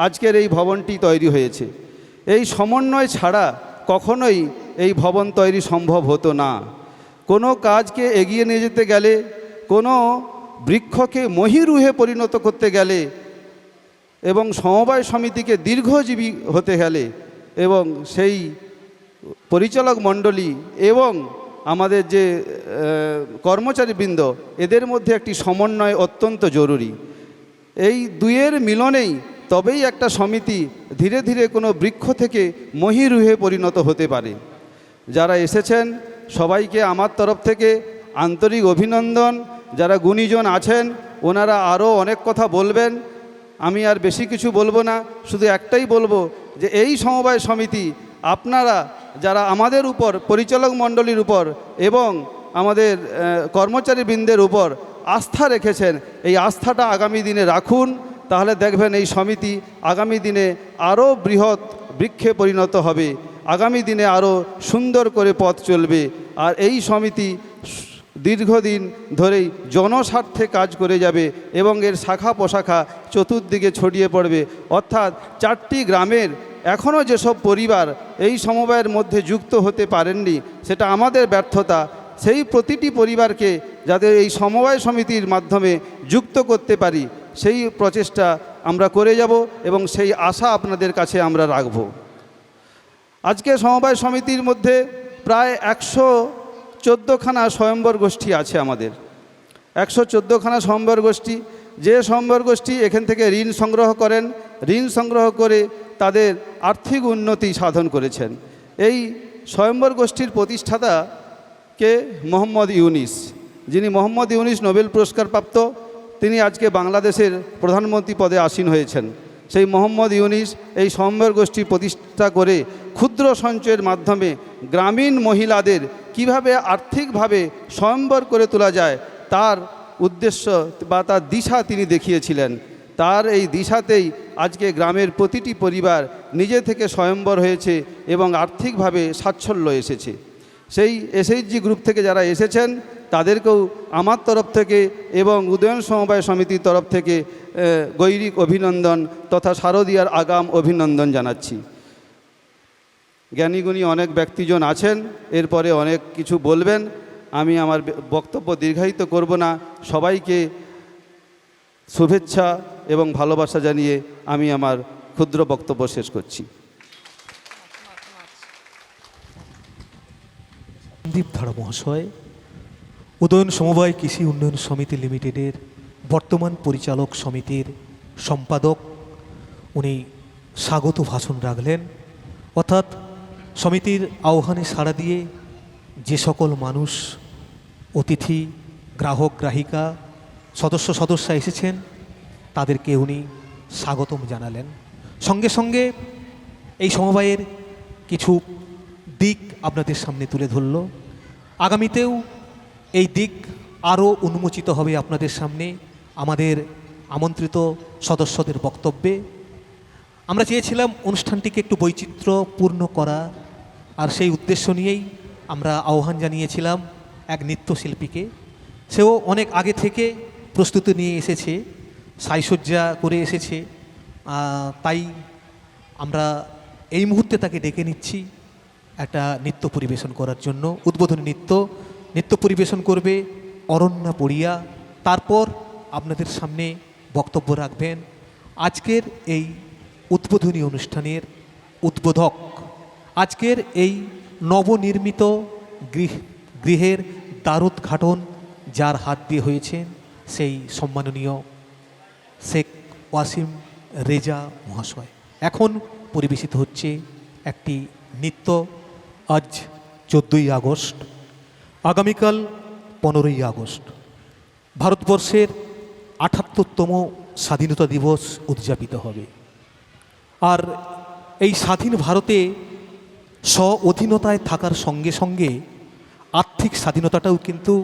আজকের এই ভবনটি তৈরি হয়েছে। এই সমন্বয় ছাড়া কখনোই এই ভবন তৈরি সম্ভব হতো না। কোনো কাজকে এগিয়ে নিয়ে যেতে গেলে, কোনো বৃক্ষকে মহীরুহে পরিণত করতে গেলে এবং সমবায় সমিতিকে দীর্ঘজীবী হতে গেলে এবং সেই পরিচালক মণ্ডলী এবং আমাদের যে কর্মচারীবৃন্দ, এদের মধ্যে একটি সমন্বয় অত্যন্ত জরুরি। এই দুয়ের মিলনেই তবেই একটা সমিতি ধীরে ধীরে কোনো বৃক্ষ থেকে মহীরুহে পরিণত হতে পারে। যারা এসেছেন সবাইকে আমার তরফ থেকে আন্তরিক অভিনন্দন। যারা গুণীজন আছেন ওনারা আরও অনেক কথা বলবেন, আমি আর বেশি কিছু বলবো না। শুধু একটাই বলবো যে এই সমবায় সমিতি আপনারা যারা আমাদের উপর, পরিচালক মণ্ডলীর উপর এবং আমাদের কর্মচারীবৃন্দের উপর আস্থা রেখেছেন, এই আস্থাটা আগামী দিনে রাখুন। তাহলে দেখবেন এই সমিতি আগামী দিনে আরও বৃহৎ বৃক্ষে পরিণত হবে, আগামী দিনে আরও সুন্দর করে পথ চলবে। আর এই সমিতি দীর্ঘদিন ধরেই জনস্বার্থে কাজ করে যাবে এবং এর শাখা প্রশাখা চতুর্দিকে ছড়িয়ে পড়বে। অর্থাৎ 4টি গ্রামের এখনও যেসব পরিবার এই সমবায়ের মধ্যে যুক্ত হতে পারেননি, সেটা আমাদের ব্যর্থতা। সেই প্রতিটি পরিবারকে যাদের এই সমবায় সমিতির মাধ্যমে যুক্ত করতে পারি, সেই প্রচেষ্টা আমরা করে যাব এবং সেই আশা আপনাদের কাছে আমরা রাখব। আজকে সমবায় সমিতির মধ্যে প্রায় 114খানা স্বয়ম্বর গোষ্ঠী আছে আমাদের। 114খানা স্বয়ম্বর গোষ্ঠী, যে স্বয়ম্বর গোষ্ঠী এখান থেকে ঋণ সংগ্রহ করেন, ঋণ সংগ্রহ করে তাদের আর্থিক উন্নতি সাধন করেছেন। এই স্বয়ম্বর গোষ্ঠীর প্রতিষ্ঠাতাকে মোহাম্মদ ইউনিস, যিনি মোহাম্মদ ইউনিস নোবেল পুরস্কারপ্রাপ্ত, তিনি আজকে বাংলাদেশের প্রধানমন্ত্রী পদে আসীন হয়েছেন। সেই মোহাম্মদ ইউনিস এই স্বয়ম্বর গোষ্ঠী প্রতিষ্ঠা করে ক্ষুদ্র সঞ্চয়ের মাধ্যমে গ্রামীণ মহিলাদের কিভাবে আর্থিকভাবে স্বয়ম্বর করে তোলা যায় তার উদ্দেশ্য বা তার দিশা তিনি দেখিয়েছিলেন। তার এই দিশাতেই আজকে গ্রামের প্রতিটি পরিবার নিজে থেকে স্বয়ম্বর হয়েছে এবং আর্থিকভাবে সাচ্ছল্য এসেছে। সেই এসএইচজি গ্রুপ থেকে যারা এসেছেন তাদেরকেও আমার তরফ থেকে এবং উদয়ন সমবায় সমিতির তরফ থেকে গৈরিক অভিনন্দন তথা শারদীয়ার আগাম অভিনন্দন জানাচ্ছি। জ্ঞানীগুণী অনেক ব্যক্তিজন আছেন, এরপরে অনেক কিছু বলবেন। আমি আমার বক্তব্য দীর্ঘায়িত করব না। সবাইকে শুভেচ্ছা এবং ভালোবাসা জানিয়ে আমি আমার ক্ষুদ্র বক্তব্য শেষ করছি। সন্দীপ ধারা মহাশয়, উদয়ন সমবায় কৃষি উন্নয়ন সমিতি লিমিটেডের বর্তমান পরিচালক সমিতির সম্পাদক, উনি স্বাগত ভাষণ রাখলেন। অর্থাৎ সমিতির আহ্বানে সাড়া দিয়ে যে সকল মানুষ, অতিথি, গ্রাহক, গ্রাহিকা, সদস্যা এসেছেন তাদেরকে উনি স্বাগতম জানালেন। সঙ্গে সঙ্গে এই সমবায়ের কিছু দিক আপনাদের সামনে তুলে ধরল। আগামীতেও এই দিক আরও উন্মোচিত হবে আপনাদের সামনে আমাদের আমন্ত্রিত সদস্যদের বক্তব্যে। আমরা চেয়েছিলাম অনুষ্ঠানটিকে একটু বৈচিত্র্যপূর্ণ করা, আর সেই উদ্দেশ্য নিয়েই আমরা আহ্বান জানিয়েছিলাম এক নৃত্যশিল্পীকে। সেও অনেক আগে থেকে প্রস্তুতি নিয়ে এসেছে, সাজসজ্জা করে এসেছে। তাই আমরা এই মুহূর্তে তাকে ডেকে নিচ্ছি একটা নৃত্য পরিবেশন করার জন্য। উদ্বোধনী নৃত্য পরিবেশন করবে অরণ্যা পড়িয়া। তারপর আপনাদের সামনে বক্তব্য রাখবেন আজকের এই উদ্বোধনী অনুষ্ঠানের উদ্বোধক, আজকের এই নবনির্মিত গৃহের দ্বারোদ্ঘাটন যার হাত দিয়ে হয়েছেন সেই সম্মাননীয় শেখ ওয়াসিম রেজা মহাশয়। এখন পরিবেশিত হচ্ছে একটি নৃত্য। আজ 14ই আগস্ট, আগামীকাল 15ই আগস্ট ভারতবর্ষের 78তম স্বাধীনতা দিবস উদযাপিত হবে। আর এই স্বাধীন ভারতে স্ব অধীনতায় থাকার সঙ্গে সঙ্গে আর্থিক স্বাধীনতাটাও কিন্তু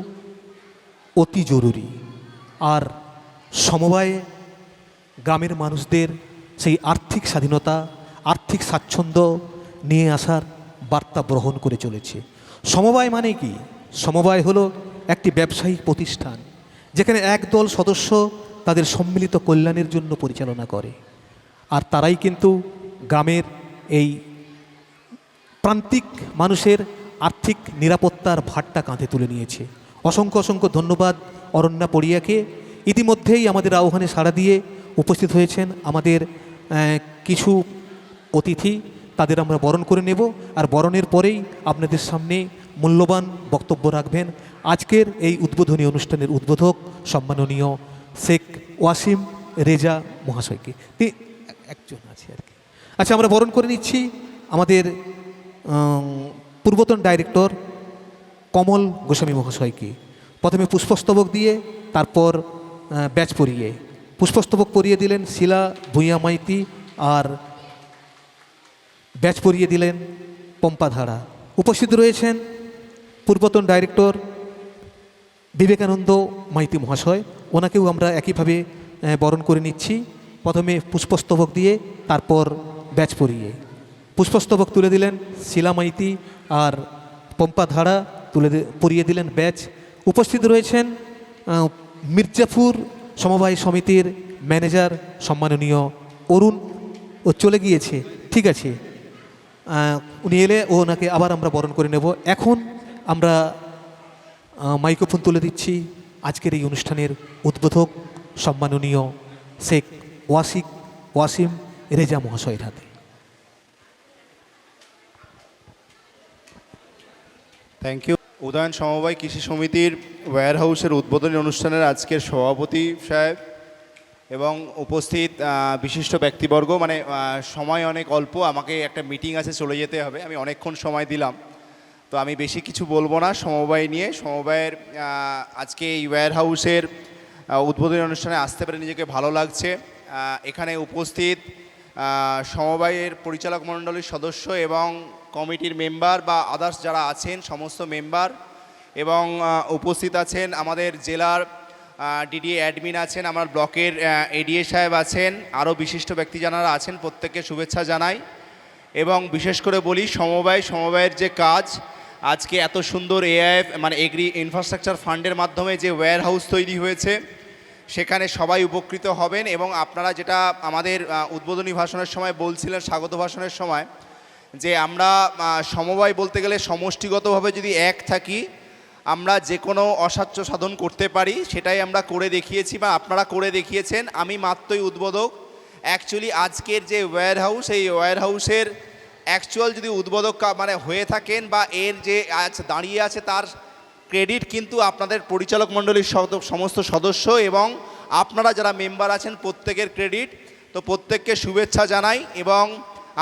অতি জরুরি। আর সমবায়ে গ্রামের মানুষদের সেই আর্থিক স্বাধীনতা, আর্থিক স্বাচ্ছন্দ্য নিয়ে আসার বার্তা বহন করে চলেছে। সমবায় মানে কি? সমবায় হলো একটি ব্যবসায়িক প্রতিষ্ঠান যেখানে একদল সদস্য তাদের সম্মিলিত কল্যাণের জন্য পরিচালনা করে। আর তারাই কিন্তু গ্রামের এই প্রান্তিক মানুষের আর্থিক নিরাপত্তার ভারটা কাঁধে তুলে নিয়েছে। অসংখ্য অসংখ্য ধন্যবাদ অরণ্যা পড়িয়াকে। ইতিমধ্যেই আমাদের আহ্বানে সাড়া দিয়ে উপস্থিত হয়েছেন আমাদের কিছু অতিথি, তাদের আমরা বরণ করে নেব। আর বরণের পরেই আপনাদের সামনে মূল্যবান বক্তব্য রাখবেন আজকের এই উদ্বোধনী অনুষ্ঠানের উদ্বোধক সম্মাননীয় শেখ ওয়াসিম রেজা মহাশয়কে। একজন আছে আর কি। আচ্ছা, আমরা বরণ করে নিচ্ছি আমাদের পূর্বতন ডাইরেক্টর কমল গোস্বামী মহাশয়কে। প্রথমে পুষ্পস্তবক দিয়ে, তারপর ব্যাচ পরিয়ে। পুষ্পস্তবক পরিয়ে দিলেন শিলা ভূঁইয়া মাইতি, আর ব্যাচ পরিয়ে দিলেন পম্পা ধারা। উপস্থিত রয়েছেন পূর্বতন ডাইরেক্টর বিবেকানন্দ মাইতি মহাশয়, ওনাকেও আমরা একইভাবে বরণ করে নিচ্ছি। প্রথমে পুষ্পস্তবক দিয়ে, তারপর ব্যাচ পরিয়ে। পুষ্পস্তবক তুলে দিলেন শিলা মাইতি, আর পম্পা ধারা পরিয়ে দিলেন ব্যাচ। উপস্থিত রয়েছেন মির্জাপুর সমবায় সমিতির ম্যানেজার সম্মাননীয় অরুণ। ও চলে গিয়েছে, ঠিক আছে, উনি এলে ওনাকে আবার আমরা বরণ করে নেব। এখন আমরা মাইক্রোফোন তুলে দিচ্ছি আজকের এই অনুষ্ঠানের উদ্বোধক সম্মাননীয় শেখ ওয়াসিম রেজা মহাশয়ের হাতে। Thank you. উদয়ন সমবায় কৃষি সমিতির ওয়্যার হাউসের উদ্বোধনী অনুষ্ঠানের আজকের সভাপতি সাহেব এবং উপস্থিত বিশিষ্ট ব্যক্তিবর্গ, মানে সময় অনেক অল্প, আমাকে একটা মিটিং আছে, চলে যেতে হবে। আমি অনেকক্ষণ সময় দিলাম, তো আমি বেশি কিছু বলবো না সমবায় নিয়ে। সমবায়ের আজকে এই ওয়্যার হাউসের উদ্বোধনী অনুষ্ঠানে আসতে পেরে নিজেকে ভালো লাগছে। এখানে উপস্থিত সমবায়ের পরিচালক মণ্ডলীর সদস্য এবং কমিটির মেম্বার বা আদার্স যারা আছেন সমস্ত মেম্বার, এবং উপস্থিত আছেন আমাদের জেলার ডিডিএ অ্যাডমিন আছেন, আমার ব্লকের এডিএ সাহেব আছেন, আরও বিশিষ্ট ব্যক্তি যারা আছেন, প্রত্যেককে শুভেচ্ছা জানাই। এবং বিশেষ করে বলি সমবায়ের যে কাজ, আজকে এত সুন্দর এআইএফ মানে এগ্রি ইনফ্রাস্ট্রাকচার ফান্ডের মাধ্যমে যে ওয়্যার হাউস তৈরি হয়েছে, সেখানে সবাই উপকৃত হবেন। এবং আপনারা যেটা আমাদের উদ্বোধনী ভাষণের সময় বলছিলেন, স্বাগত ভাষণের সময়, যে আমরা সমবায় বলতে গেলে সমষ্টিগতভাবে যদি এক থাকি আমরা যে কোনো অসাধ্য সাধন করতে পারি, সেটাই আমরা করে দেখিয়েছি বা আপনারা করে দেখিয়েছেন। আমি মাত্রই উদ্বোধক। অ্যাকচুয়ালি আজকের যে ওয়্যার হাউস, এই ওয়্যার হাউসের অ্যাকচুয়াল যদি উদ্বোধক মানে হয়ে থাকেন বা এর যে আজ দাঁড়িয়ে আছে তার ক্রেডিট কিন্তু আপনাদের পরিচালক মণ্ডলীর সমস্ত সদস্য এবং আপনারা যারা মেম্বার আছেন প্রত্যেকের ক্রেডিট। তো প্রত্যেককে শুভেচ্ছা জানাই এবং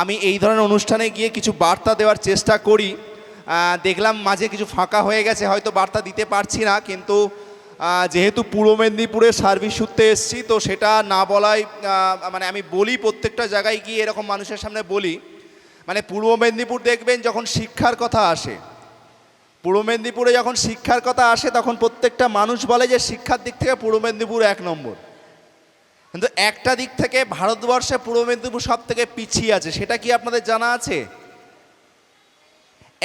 আমি এই ধরনের অনুষ্ঠানে গিয়ে কিছু বার্তা দেওয়ার চেষ্টা করি। দেখলাম মাঝে কিছু ফাঁকা হয়ে গেছে, হয়তো বার্তা দিতে পারছি না, কিন্তু যেহেতু পূর্ব মেদিনীপুরে সার্ভিস সূত্রে এসেছি, তো সেটা না বলাই মানে আমি বলি প্রত্যেকটা জায়গায় গিয়ে এরকম মানুষের সামনে বলি। মানে পূর্ব মেদিনীপুর দেখবেন যখন শিক্ষার কথা আসে, পূর্ব মেদিনীপুরে যখন শিক্ষার কথা আসে তখন প্রত্যেকটা মানুষ বলে যে শিক্ষার দিক থেকে পূর্ব মেদিনীপুর 1 নম্বর। কিন্তু একটা দিক থেকে ভারতবর্ষে পূর্ব মেদিনীপুর সব থেকে পিছিয়ে আছে, সেটা কি আপনাদের জানা আছে?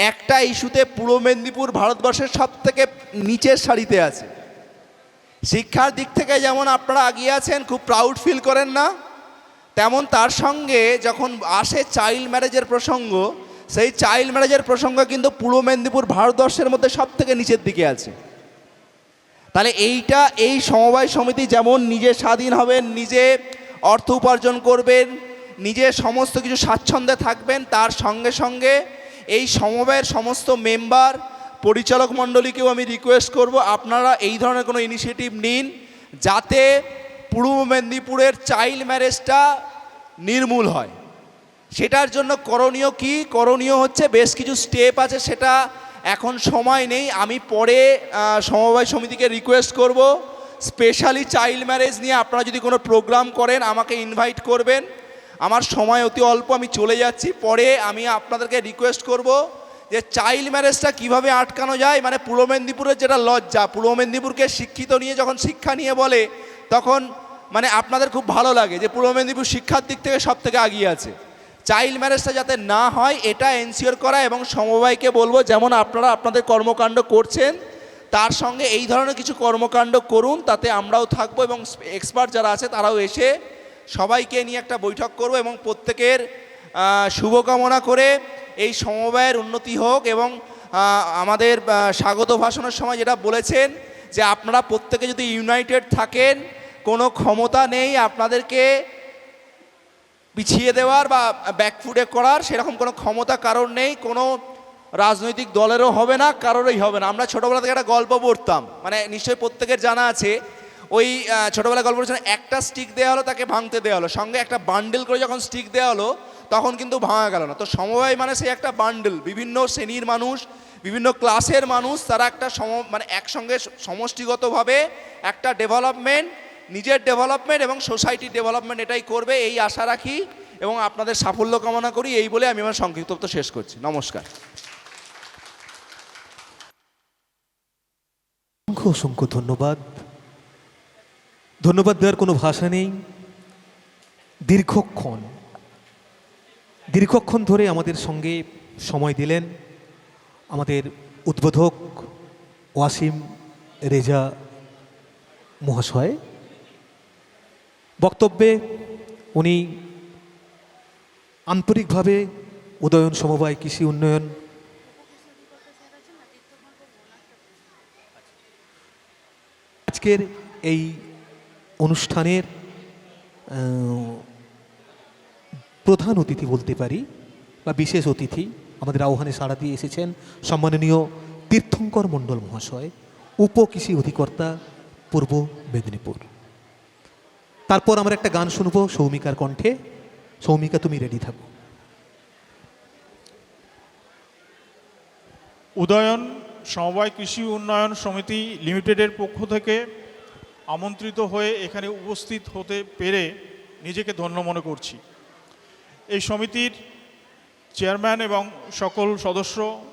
একটা ইস্যুতে পূর্ব মেদিনীপুর ভারতবর্ষের সব থেকে নিচের সারিতে আছে। শিক্ষার দিক থেকে যেমন আপনারা এগিয়ে আছেন, খুব প্রাউড ফিল করেন না, তেমন তার সঙ্গে যখন আসে চাইল্ড ম্যারেজের প্রসঙ্গ, সেই চাইল্ড ম্যারেজের প্রসঙ্গ কিন্তু পূর্ব মেদিনীপুর ভারতবর্ষের মধ্যে সব থেকে নিচের দিকে আছে। তাহলে এই সমবায় সমিতি যেমন নিজে স্বাধীন হবেন, নিজে অর্থ উপার্জন করবেন, নিজে সমস্ত কিছু স্বাচ্ছন্দ্যে থাকবেন, তার সঙ্গে সঙ্গে এই সমবায়ের সমস্ত মেম্বার পরিচালক মণ্ডলীকেও আমি রিকোয়েস্ট করব আপনারা এই ধরনের কোনো ইনিশিয়েটিভ নিন যাতে পূর্ব মেদিনীপুরের চাইল্ড ম্যারেজটা নির্মূল হয়। সেটার জন্য করণীয় কি? করণীয় হচ্ছে বেশ কিছু স্টেপ আছে, সেটা এখন সময় নেই, আমি পরে সমবায় সমিতিকে রিকোয়েস্ট করব স্পেশালি চাইল্ড ম্যারেজ নিয়ে আপনারা যদি কোনো প্রোগ্রাম করেন আমাকে ইনভাইট করবেন। আমার সময় অতি অল্প, আমি চলে যাচ্ছি, পরে আমি আপনাদেরকে রিকোয়েস্ট করব যে চাইল্ড ম্যারেজটা কীভাবে আটকানো যায়। মানে পূর্ব মেদিনীপুরের যেটা লজ্জা, পূর্ব মেদিনীপুরকে শিক্ষিত নিয়ে যখন শিক্ষা নিয়ে বলে তখন মানে আপনাদের খুব ভালো লাগে যে পূর্ব মেদিনীপুর শিক্ষার দিক থেকে সব থেকে এগিয়ে আছে। চাইল্ড ম্যারেজটা যাতে না হয় এটা এনশিওর করা, এবং সমবায়কে বলবো যেমন আপনারা আপনাদের কর্মকাণ্ড করছেন তার সঙ্গে এই ধরনের কিছু কর্মকাণ্ড করুন, তাতে আমরাও থাকবো এবং এক্সপার্ট যারা আছে তারাও এসে সবাইকে নিয়ে একটা বৈঠক করব এবং প্রত্যেকের শুভকামনা করে এই সমবায়ের উন্নতি হোক। এবং আমাদের স্বাগত ভাষণের সময় যেটা বলেছেন যে আপনারা প্রত্যেকে যদি ইউনাইটেড থাকেন কোনো ক্ষমতা নেই আপনাদেরকে পিছিয়ে দেওয়ার বা ব্যাকফুটে করার, সেরকম কোনো ক্ষমতা কারোর নেই, কোনো রাজনৈতিক দলেরও হবে না, কারোরই হবে না। আমরা ছোটোবেলা থেকে একটা গল্প পড়তাম, মানে নিশ্চয়ই প্রত্যেকের জানা আছে, ওই ছোটোবেলায় গল্প পড়ছিলাম, একটা স্টিক দেওয়া হলো তাকে ভাঙতে দেওয়া হলো, সঙ্গে একটা বান্ডেল করে যখন স্টিক দেওয়া হলো তখন কিন্তু ভাঙা গেল না। তো সমবায় মানে সেই একটা বান্ডেল, বিভিন্ন শ্রেণীর মানুষ, বিভিন্ন ক্লাসের মানুষ, তারা একটা মানে একসঙ্গে সমষ্টিগতভাবে একটা ডেভেলপমেন্ট, নিজের ডেভেলপমেন্ট এবং সোসাইটির ডেভেলপমেন্ট এটাই করবে, এই আশা রাখি এবং আপনাদের সাফল্য কামনা করি। এই বলে আমি আমার সংক্ষিপ্ত শেষ করছি। নমস্কার। অসংখ্য অসংখ্য ধন্যবাদ। ধন্যবাদ দেওয়ার কোনো ভাষা নেই। দীর্ঘক্ষণ ধরে আমাদের সঙ্গে সময় দিলেন আমাদের উদ্বোধক ওয়াসিম রেজা মহাশয়। বক্তব্যে উনি আন্তরিকভাবে উদয়ন সমবায় কৃষি উন্নয়ন আজকের এই অনুষ্ঠানের প্রধান অতিথি বলতে পারি বা বিশেষ অতিথি, আমাদের আহ্বানে সাড়া দিয়ে এসেছেন সম্মাননীয় তীর্থঙ্কর মণ্ডল মহাশয়, উপকৃষি অধিকর্তা পূর্ব মেদিনীপুর। তারপর আমরা একটা গান শুনবো সৌমিকার কণ্ঠে। সৌমিকা, তুমি রেডি থাকো। উদয়ন সমবায় কৃষি উন্নয়ন সমিতি লিমিটেডের পক্ষ থেকে আমন্ত্রিত হয়ে এখানে উপস্থিত হতে পেরে নিজেকে ধন্য মনে করছি। এই সমিতির চেয়ারম্যান এবং সকল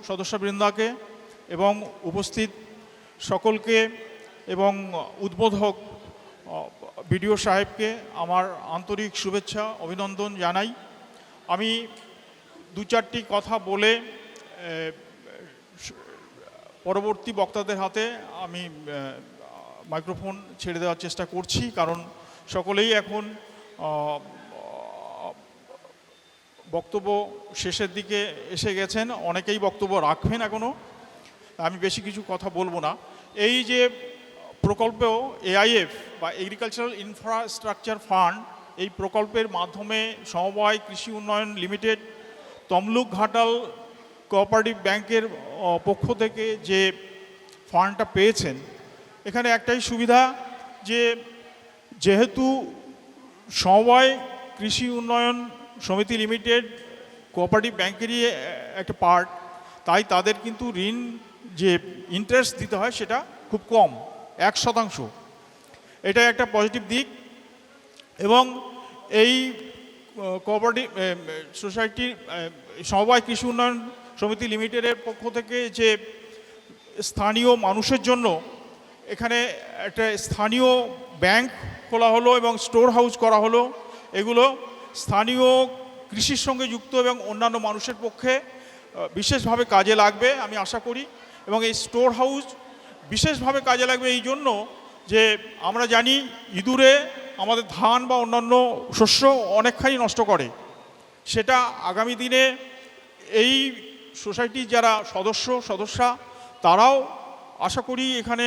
সদস্যবৃন্দাকে এবং উপস্থিত সকলকে এবং উদ্বোধক বিডিও সাহেবকে আমার আন্তরিক শুভেচ্ছা অভিনন্দন জানাই। আমি দু চারটি কথা বলে পরবর্তী বক্তাদের হাতে আমি মাইক্রোফোন ছেড়ে দেওয়ার চেষ্টা করছি, কারণ সকলেই এখন বক্তব্য শেষের দিকে এসে গেছেন, অনেকেই বক্তব্য রাখবেন এখনও। আমি বেশি কিছু কথা বলবো না। এই যে প্রকল্প এআইএফ বা এগ্রিকালচারাল ইনফ্রাস্ট্রাকচার ফান্ড, এই প্রকল্পের মাধ্যমে সমবায় কৃষি উন্নয়ন লিমিটেড তমলুক ঘাটাল কোঅপারেটিভ ব্যাংকের পক্ষ থেকে যে ফান্ডটা পেয়েছেন, এখানে একটাই সুবিধা যে যেহেতু সমবায় কৃষি উন্নয়ন সমিতি লিমিটেড কোঅপারেটিভ ব্যাংকেরই একটা পার্ট, তাই তাদের কিন্তু ঋণ যে ইন্টারেস্ট দিতে হয় সেটা খুব কম, 1%। এটা একটা পজিটিভ দিক। এবং এই কোঅপারেটিভ সোসাইটির সমবায় কৃষি উন্নয়ন সমিতি লিমিটেডের পক্ষ থেকে যে স্থানীয় মানুষের জন্য এখানে একটা স্থানীয় ব্যাংক খোলা হলো এবং স্টোর হাউস করা হলো, এগুলো স্থানীয় কৃষির সঙ্গে যুক্ত এবং অন্যান্য মানুষের পক্ষে বিশেষভাবে কাজে লাগবে আমি আশা করি। এবং এই স্টোর হাউস বিশেষভাবে কাজে লাগবে এই জন্য যে আমরা জানি ইঁদুরে আমাদের ধান বা অন্যান্য শস্য অনেকখানি নষ্ট করে। সেটা আগামী দিনে এই সোসাইটির যারা সদস্যা তারাও আশা করি এখানে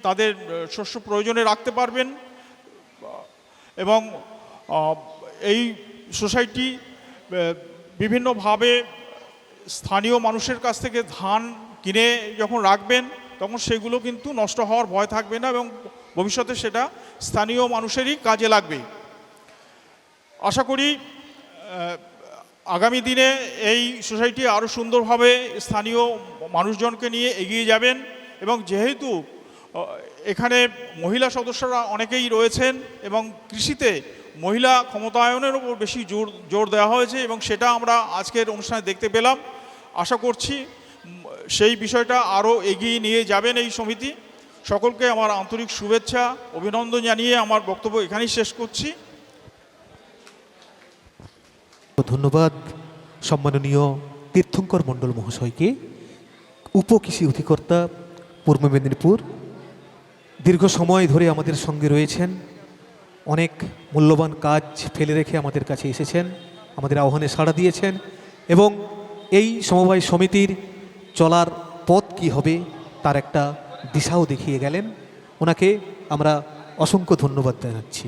তাদের শস্য প্রয়োজনে রাখতে পারবেন। এবং এই সোসাইটি বিভিন্নভাবে স্থানীয় মানুষের কাছ থেকে ধান কিনে যখন রাখবেন তখন সেগুলো কিন্তু নষ্ট হওয়ার ভয় থাকবে না এবং ভবিষ্যতে সেটা স্থানীয় মানুষেরই কাজে লাগবে। আশা করি আগামী দিনে এই সোসাইটি আরও সুন্দরভাবে স্থানীয় মানুষজনকে নিয়ে এগিয়ে যাবেন এবং যেহেতু এখানে মহিলা সদস্যরা অনেকেই রয়েছেন এবং কৃষিতে মহিলা ক্ষমতায়নের উপর বেশি জোর দেওয়া হয়েছে এবং সেটা আমরা আজকের অনুষ্ঠানে দেখতে পেলাম। আশা করছি সেই বিষয়টা আরও এগিয়ে নিয়ে যাবেন এই সমিতি। সকলকে আমার আন্তরিক শুভেচ্ছা অভিনন্দন জানিয়ে আমার বক্তব্য এখানেই শেষ করছি। ধন্যবাদ সম্মাননীয় তীর্থঙ্কর মণ্ডল মহাশয়কে, উপকৃষি অধিকর্তা পূর্ব মেদিনীপুর। দীর্ঘ সময় ধরে আমাদের সঙ্গে রয়েছেন, অনেক মূল্যবান কাজ ফেলে রেখে আমাদের কাছে এসেছেন, আমাদের আহ্বানে সাড়া দিয়েছেন এবং এই সমবায় সমিতির চলার পথ কী হবে তার একটা দিশাও দেখিয়ে গেলেন। ওনাকে আমরা অসংখ্য ধন্যবাদ জানাচ্ছি।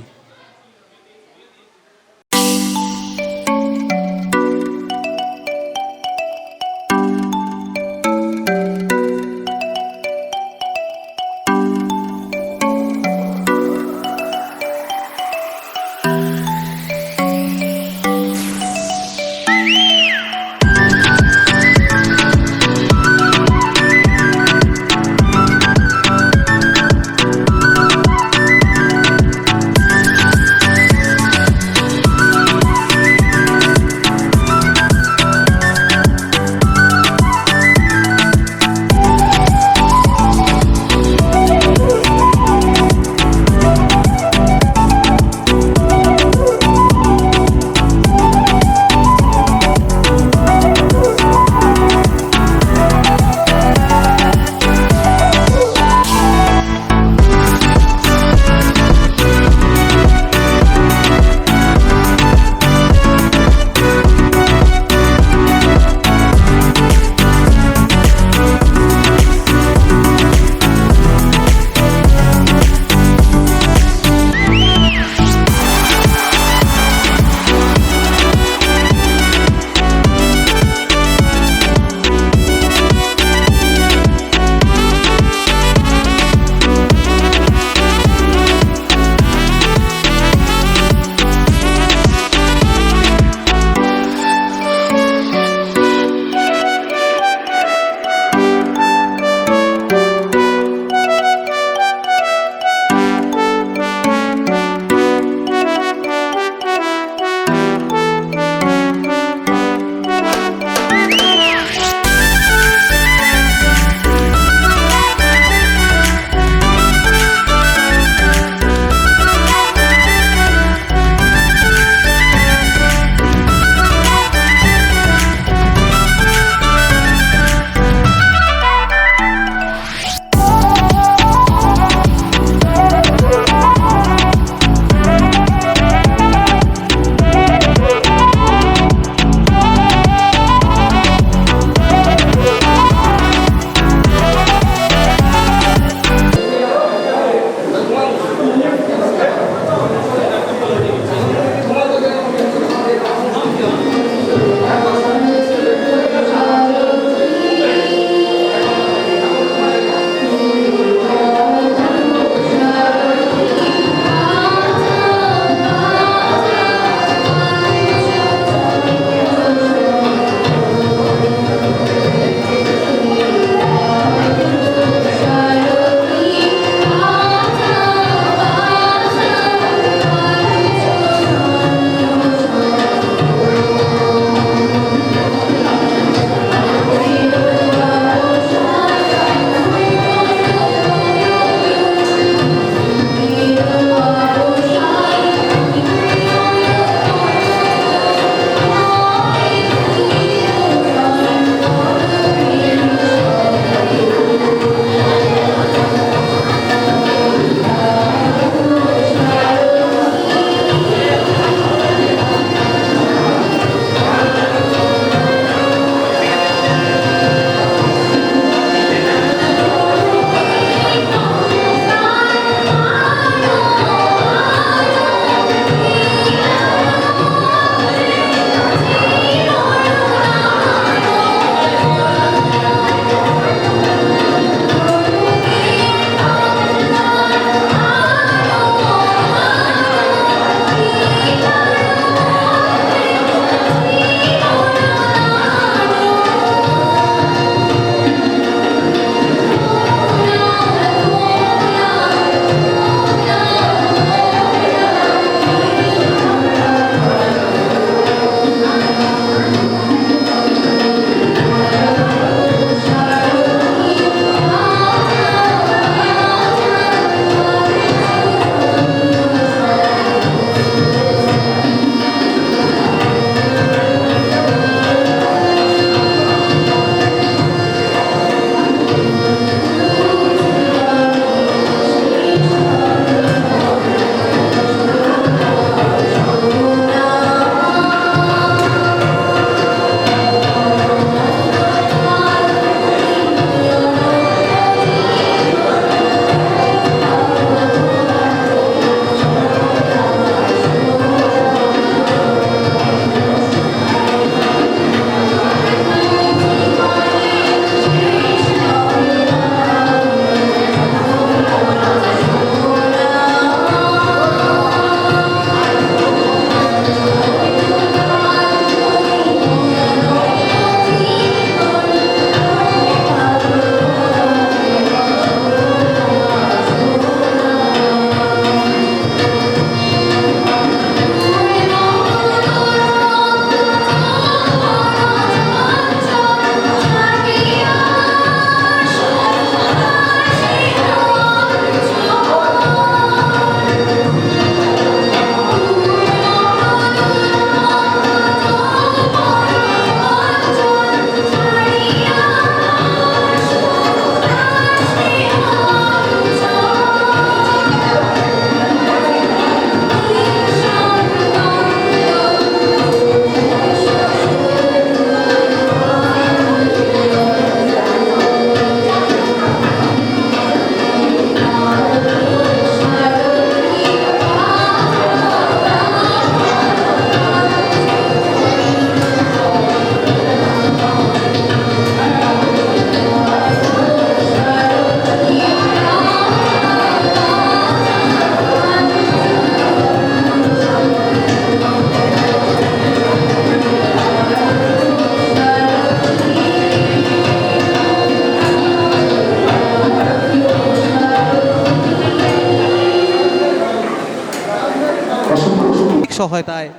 সহায়তায়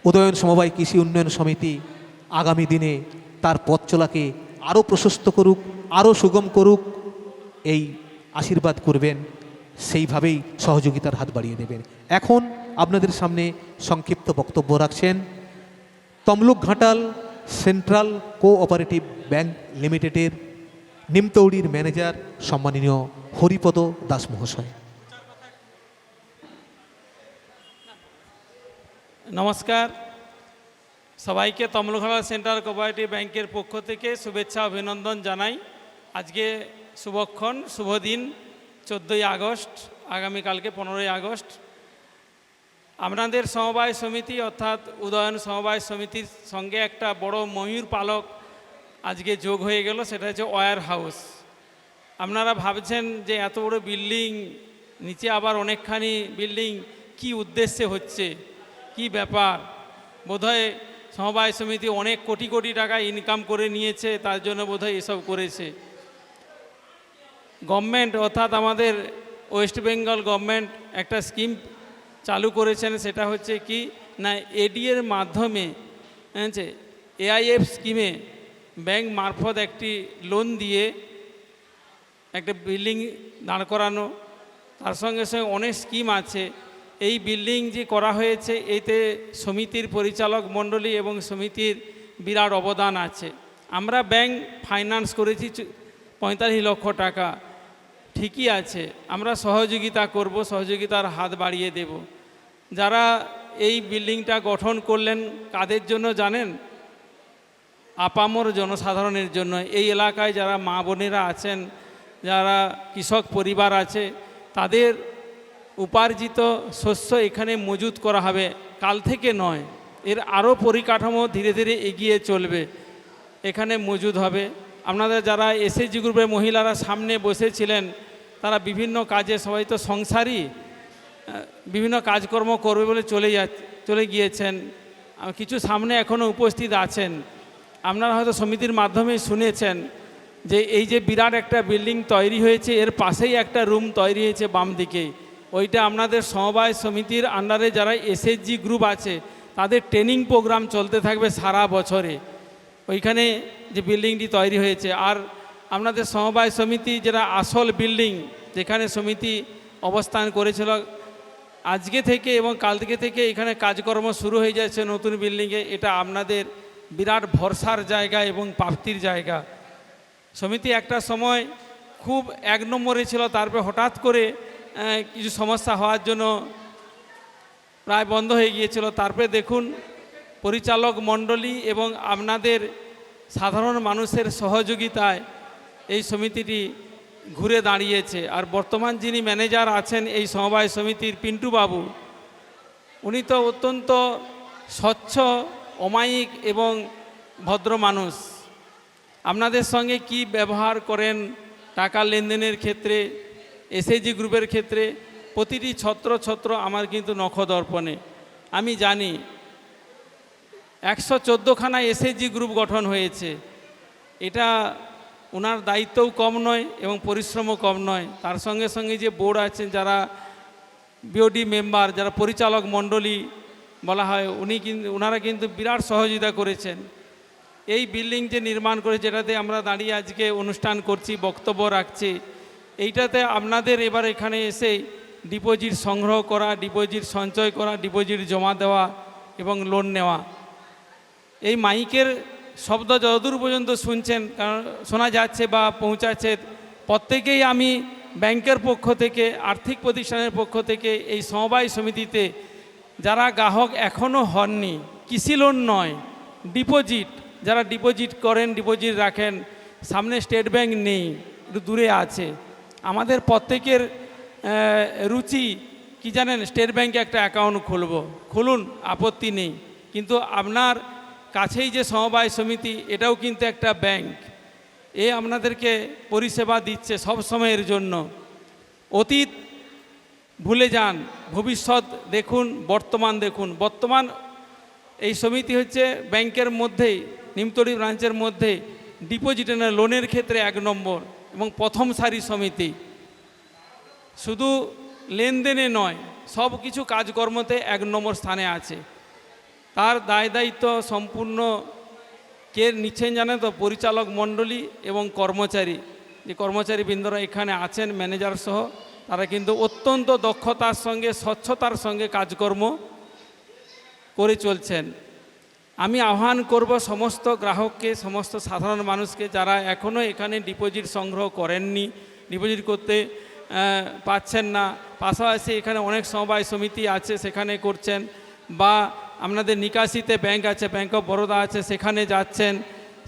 উদয়ন সমবায় কৃষি উন্নয়ন সমিতি আগামী দিনে তার পথ চলাকে আরও প্রশস্ত করুক, আরও সুগম করুক, এই আশীর্বাদ করবেন, সেইভাবেই সহযোগিতার হাত বাড়িয়ে দেবেন। এখন আপনাদের সামনে সংক্ষিপ্ত বক্তব্য রাখছেন Tamluk Ghatal central cooperative bank লিমিটেডের নিমতৌড়ির ম্যানেজার সম্মাননীয় হরিপদ দাস মহাশয়। নমস্কার, সবাইকে তমলুক ঘাটাল সেন্ট্রাল কোঅপারেটিভ ব্যাংকের পক্ষ থেকে শুভেচ্ছা অভিনন্দন জানাই। আজকে শুভক্ষণ, শুভ দিন, 14ই আগস্ট, আগামীকালকে 15ই আগস্ট। আপনাদের সমবায় সমিতি অর্থাৎ উদয়ন সমবায় সমিতির সঙ্গে একটা বড় ময়ূর পালক আজকে যোগ হয়ে গেল, সেটা হচ্ছে ওয়্যার হাউস। আপনারা ভাবছেন যে এত বড় বিল্ডিং, নিচে আবার অনেকখানি বিল্ডিং, কি উদ্দেশ্যে হচ্ছে, কি ব্যাপার? বোধহয় সমবায় সমিতি অনেক কোটি কোটি টাকা ইনকাম করে নিয়েছে, তার জন্য বোধহয় এসব করেছে। গভর্নমেন্ট অর্থাৎ আমাদের ওয়েস্ট বেঙ্গল গভর্নমেন্ট একটা স্কিম চালু করেছেন, সেটা হচ্ছে কি না এডিএর মাধ্যমে এআইএফ স্কিমে ব্যাংক মারফত একটি লোন দিয়ে একটা বিল্ডিং দাঁড় করানো। তার সঙ্গে সঙ্গে অনেক স্কিম আছে। এই বিল্ডিং যে করা হয়েছে এতে সমিতির পরিচালক মণ্ডলী এবং সমিতির বিরাট অবদান আছে। আমরা ব্যাংক ফাইন্যান্স করেছি 45 লক্ষ টাকা, ঠিকই আছে, আমরা সহযোগিতা করব, সহযোগিতার হাত বাড়িয়ে দেব। যারা এই বিল্ডিংটা গঠন করলেন কাদের জন্য জানেন? আপামর জনসাধারণের জন্য। এই এলাকায় যারা মা বোনেরা আছেন, যারা কৃষক পরিবার আছে, তাদের উপার্জিত শস্য এখানে মজুত করা হবে, কাল থেকে নয়, এর আরও পরিকাঠামো ধীরে ধীরে এগিয়ে চলবে, এখানে মজুদ হবে। আপনাদের যারা এসএইচজি গ্রুপের মহিলারা সামনে বসেছিলেন, তারা বিভিন্ন কাজে, সবাই তো সংসারী, বিভিন্ন কাজকর্ম করবে বলে চলে গিয়েছেন, কিছু সামনে এখনও উপস্থিত আছেন। আপনারা হয়তো সমিতির মাধ্যমে শুনেছেন যে এই যে বিরাট একটা বিল্ডিং তৈরি হয়েছে, এর পাশেই একটা রুম তৈরি হয়েছে বাম দিকে, ওইটা আপনাদের সমবায় সমিতির আন্ডারে যারা এসএইচজি গ্রুপ আছে তাদের ট্রেনিং প্রোগ্রাম চলতে থাকবে সারা বছরে, ওইখানে যে বিল্ডিংটি তৈরি হয়েছে। আর আপনাদের সমবায় সমিতি যেটা আসল বিল্ডিং, যেখানে সমিতি অবস্থান করেছিল, আজকে থেকে এবং কাল থেকে এখানে কাজকর্ম শুরু হয়ে যাচ্ছে নতুন বিল্ডিংয়ে। এটা আপনাদের বিরাট ভরসার জায়গা এবং প্রাপ্তির জায়গা। সমিতি একটা সময় খুব 1 নম্বরে ছিল, তারপরে হঠাৎ করে কিছু সমস্যা হওয়ার জন্য প্রায় বন্ধ হয়ে গিয়েছিল। তারপরে দেখুন পরিচালক মণ্ডলী এবং আপনাদের সাধারণ মানুষের সহযোগিতায় এই সমিতিটি ঘুরে দাঁড়িয়েছে। আর বর্তমান যিনি ম্যানেজার আছেন এই সমবায় সমিতির, পিন্টু বাবু, উনি তো অত্যন্ত স্বচ্ছ, অমায়িক এবং ভদ্র মানুষ। আপনাদের সঙ্গে কি ব্যবহার করেন টাকা লেনদেনের ক্ষেত্রে, এসএইচজি গ্রুপের ক্ষেত্রে, প্রতিটি ছত্র আমার কিন্তু নখদর্পণে। আমি জানি 114খানা এসএইচজি গ্রুপ গঠন হয়েছে, এটা ওনার দায়িত্বও কম নয় এবং পরিশ্রমও কম নয়। তার সঙ্গে সঙ্গে যে বোর্ড আছেন, যারা বিওডি মেম্বার, যারা পরিচালক মণ্ডলী বলা হয়, ওনারা কিন্তু বিরাট সহযোগিতা করেছেন। এই বিল্ডিং যে নির্মাণ করে, যেটাতে আমরা দাঁড়িয়ে আজকে অনুষ্ঠান করছি, বক্তব্য রাখছি, এইটাতে আপনাদের এবার এখানে এসে ডিপোজিট সংগ্রহ করা, ডিপোজিট সঞ্চয় করা, ডিপোজিট জমা দেওয়া এবং লোন নেওয়া। এই মাইকের শব্দ যতদূর পর্যন্ত শুনছেন, কারণ শোনা যাচ্ছে বা পৌঁছাচ্ছে, প্রত্যেকেই আমি ব্যাংকের পক্ষ থেকে, আর্থিক প্রতিষ্ঠানের পক্ষ থেকে এই সমবায় সমিতিতে যারা গ্রাহক এখনও হননি, কৃষি লোন নয়, ডিপোজিট, যারা ডিপোজিট করেন, ডিপোজিট রাখেন, সামনে স্টেট ব্যাংক নেই, একটু দূরে আছে, আমাদের প্রত্যেকের রুচি কি জানেন, স্টেট ব্যাংকে একটা অ্যাকাউন্ট খুলুন, আপত্তি নেই, কিন্তু আপনার কাছেই যে সমবায় সমিতি, এটাও কিন্তু একটা ব্যাংক, এ আপনাদেরকে পরিষেবা দিচ্ছে সব সময়ের জন্য। অতীত ভুলে যান, ভবিষ্যৎ দেখুন, বর্তমান দেখুন। বর্তমান এই সমিতি হচ্ছে ব্যাংকের মধ্যেই, নিমতড়ি ব্রাঞ্চের মধ্যে ডিপোজিট লোনের ক্ষেত্রে 1 নম্বর এবং প্রথম সারি সমিতি। শুধু লেনদেনে নয়, সব কিছু কাজকর্মতে 1 নম্বর স্থানে আছে। তার দায় দায়িত্ব সম্পূর্ণ কে নিচ্ছেন জানেন তো? পরিচালক মণ্ডলী এবং কর্মচারী, যে কর্মচারীবৃন্দরা এখানে আছেন ম্যানেজার সহ, তারা কিন্তু অত্যন্ত দক্ষতার সঙ্গে স্বচ্ছতার সঙ্গে কাজকর্ম করে চলছেন। আমি আহ্বান করব সমস্ত গ্রাহককে, সমস্ত সাধারণ মানুষকে যারা এখনও এখানে ডিপোজিট সংগ্রহ করেননি, ডিপোজিট করতে পাচ্ছেন না, পাশাপাশি এখানে অনেক সমবায় সমিতি আছে সেখানে করছেন, বা আপনাদের নিকাশিতে ব্যাংক আছে, ব্যাংক অফ বরোদা আছে, সেখানে যাচ্ছেন,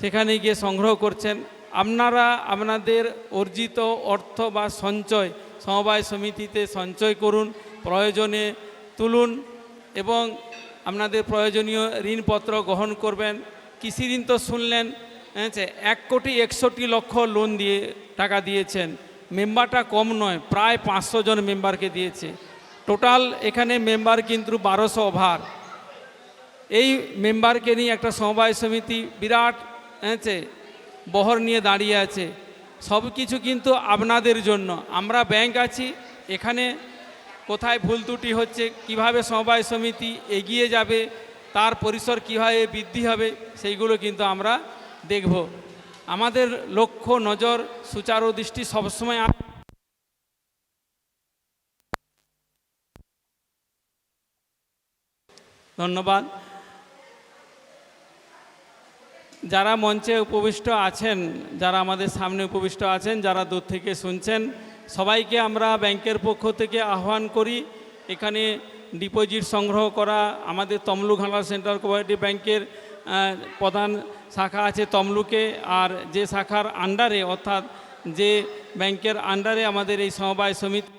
সেখানে গিয়ে সংগ্রহ করছেন। আপনারা আপনাদের অর্জিত অর্থ বা সঞ্চয় সমবায় সমিতিতে সঞ্চয় করুন, প্রয়োজনে তুলুন এবং আপনাদের প্রয়োজনীয় ঋণপত্র গ্রহণ করবেন। কৃষি ঋণ তো শুনলেন, 1,61,00,000 লোন দিয়ে টাকা দিয়েছেন। মেম্বারটা কম নয়, প্রায় 500 জন মেম্বারকে দিয়েছে। টোটাল এখানে মেম্বার কিন্তু 1200 ওভার। এই মেম্বারকে নিয়ে একটা সমবায় সমিতি বিরাট বহর নিয়ে দাঁড়িয়ে আছে। সব কিছু কিন্তু আপনাদের জন্য। আমরা ব্যাংক আছি, এখানে কোথায় ভুল ত্রুটি হচ্ছে, কিভাবে সমবায় সমিতি এগিয়ে যাবে, তার পরিসর কীভাবে বৃদ্ধি হবে, সেইগুলো কিন্তু আমরা দেখব। আমাদের লক্ষ্য, নজর, সুচারু দৃষ্টি সবসময়। ধন্যবাদ। যারা মঞ্চে উপবিষ্ট আছেন, যারা আমাদের সামনে উপবিষ্ট আছেন, যারা দূর থেকে শুনছেন, সবাইকে আমরা ব্যাংকের পক্ষ থেকে আহ্বান করি এখানে ডিপোজিট সংগ্রহ করা। আমাদের তমলুক ঘাটাল সেন্ট্রাল কোঅপারেটিভ ব্যাংকের প্রধান শাখা আছে তমলুকে, আর যে শাখার আন্ডারে, অর্থাৎ যে ব্যাংকের আন্ডারে আমাদের এই সমবায় সমিতি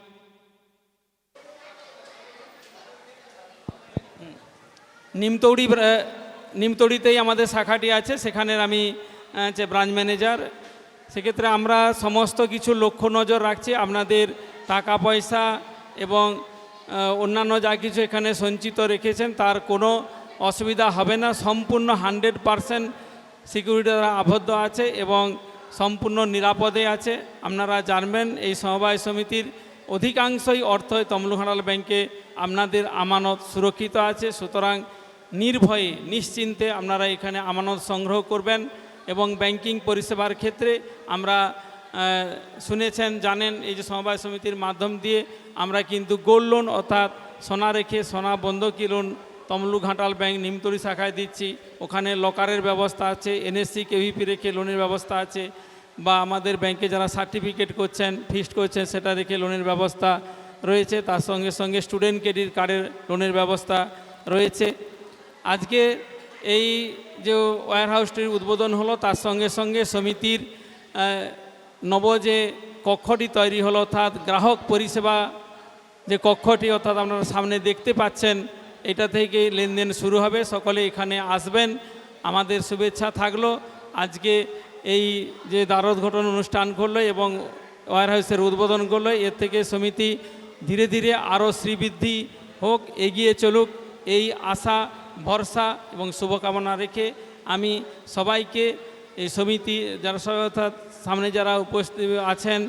নিমতৌড়িতেই আমাদের শাখাটি আছে, সেখানের আমি ব্রাঞ্চ ম্যানেজার। সেক্ষেত্রে আমরা সমস্ত কিছু লক্ষ্য নজর রাখছি। আপনাদের টাকা পয়সা এবং অন্যান্য যা কিছু এখানে সঞ্চিত রেখেছেন তার কোনো অসুবিধা হবে না। সম্পূর্ণ 100% সিকিউরিটি দ্বারা আবদ্ধ আছে এবং সম্পূর্ণ নিরাপদে আছে। আপনারা জানবেন এই সমবায় সমিতির অধিকাংশই অর্থ তমলুক ঘাটাল ব্যাংকে আপনাদের আমানত সুরক্ষিত আছে। সুতরাং নির্ভয়ে নিশ্চিন্তে আপনারা এখানে আমানত সংগ্রহ করবেন। এবং ব্যাংকিং পরিষেবার ক্ষেত্রে আমরা শুনেছেন, জানেন, এই যে সমবায় সমিতির মাধ্যম দিয়ে আমরা কিন্তু গোল্ড লোন, অর্থাৎ সোনা রেখে সোনা বন্ধকি লোন তমলুক ঘাটাল ব্যাংক নিমতৌড়ি শাখায় দিচ্ছি। ওখানে লকারের ব্যবস্থা আছে, এনএসসি কেভিপি রেখে লোনের ব্যবস্থা আছে, বা আমাদের ব্যাংকে যারা সার্টিফিকেট করছেন, ফিক্সড করছেন, সেটা রেখে লোনের ব্যবস্থা রয়েছে। তার সঙ্গে সঙ্গে স্টুডেন্ট ক্রেডিট কার্ডের লোনের ব্যবস্থা রয়েছে। আজকে এই যে ওয়্যারহাউসটির উদ্বোধন হলো, তার সঙ্গে সঙ্গে সমিতির নব যে কক্ষটি তৈরি হলো, অর্থাৎ গ্রাহক পরিষেবা যে কক্ষটি, অর্থাৎ আপনারা সামনে দেখতে পাচ্ছেন, এটা থেকে লেনদেন শুরু হবে। সকলে এখানে আসবেন, আমাদের শুভেচ্ছা থাকলো। আজকে এই যে দ্বারোদ্ঘাটন অনুষ্ঠান করলো এবং ওয়্যারহাউসের উদ্বোধন করলো, এর থেকে সমিতি ধীরে ধীরে আরও শ্রীবৃদ্ধি হোক, এগিয়ে চলুক, এই আশা, ভরসা এবং শুভকামনা রেখে আমি সবাইকে, এই সমিতি যারা অর্থাৎ সামনে যারা উপস্থিত আছেন,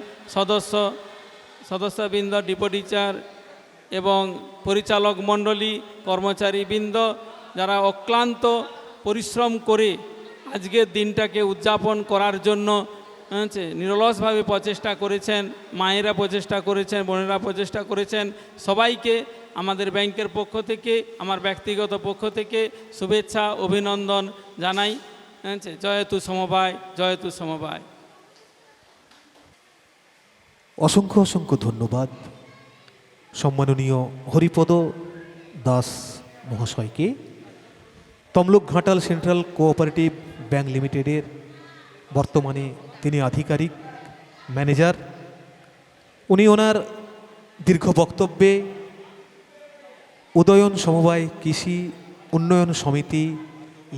সদস্যবৃন্দ, ডিপোজিটার এবং পরিচালক মণ্ডলী, কর্মচারীবৃন্দ, যারা অক্লান্ত পরিশ্রম করে আজকের দিনটাকে উদযাপন করার জন্য নিরলসভাবে প্রচেষ্টা করেছেন, মায়েরা প্রচেষ্টা করেছেন, বোনেরা প্রচেষ্টা করেছেন, সবাইকে আমাদের ব্যাংকের পক্ষ থেকে, আমার ব্যক্তিগত পক্ষ থেকে শুভেচ্ছা, অভিনন্দন জানাই। জয়তু সমবায়, জয়তু সমবায়। অসংখ্য অসংখ্য ধন্যবাদ সম্মাননীয় হরিপদ দাস মহাশয়কে, Tamluk Ghatal central cooperative bank লিমিটেডের বর্তমানে তিনি আধিকারিক ম্যানেজার। উনি ওনার দীর্ঘ বক্তব্যে উদয়ন সমবায় কৃষি উন্নয়ন সমিতি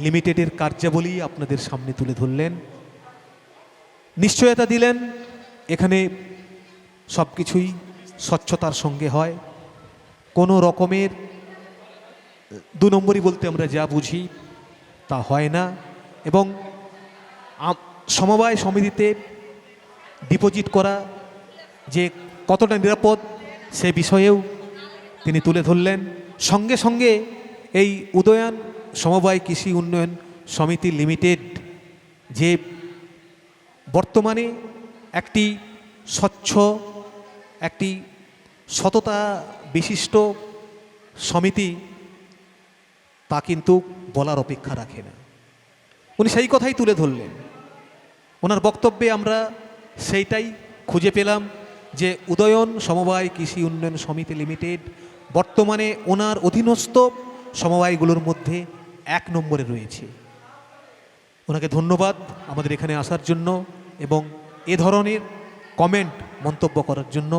লিমিটেডের কার্যাবলী আপনাদের সামনে তুলে ধরলেন, নিশ্চয়তা দিলেন এখানে সব কিছুই স্বচ্ছতার সঙ্গে হয়, কোনো রকমের দু নম্বরই বলতে আমরা যা বুঝি তা হয় না। এবং সমবায় সমিতিতে ডিপোজিট করা যে কতটা নিরাপদ সে বিষয়েও তিনি তুলে ধরলেন। সঙ্গে সঙ্গে এই উদয়ান সমবায় কৃষি উন্নয়ন সমিতি লিমিটেড যে বর্তমানে একটি স্বচ্ছ, একটি সততা বিশিষ্ট সমিতি, তা কিন্তু বলার অপেক্ষা রাখে না। উনি সেই কথাই তুলে ধরলেন। ওনার বক্তব্যে আমরা সেইটাই খুঁজে পেলাম যে উদয়ন সমবায় কৃষি উন্নয়ন সমিতি লিমিটেড বর্তমানে ওনার অধীনস্থ সমবায়গুলোর মধ্যে 1 নম্বরে রয়েছে। ওনাকে ধন্যবাদ আমাদের এখানে আসার জন্য এবং এ ধরনের কমেন্ট মন্তব্য করার জন্য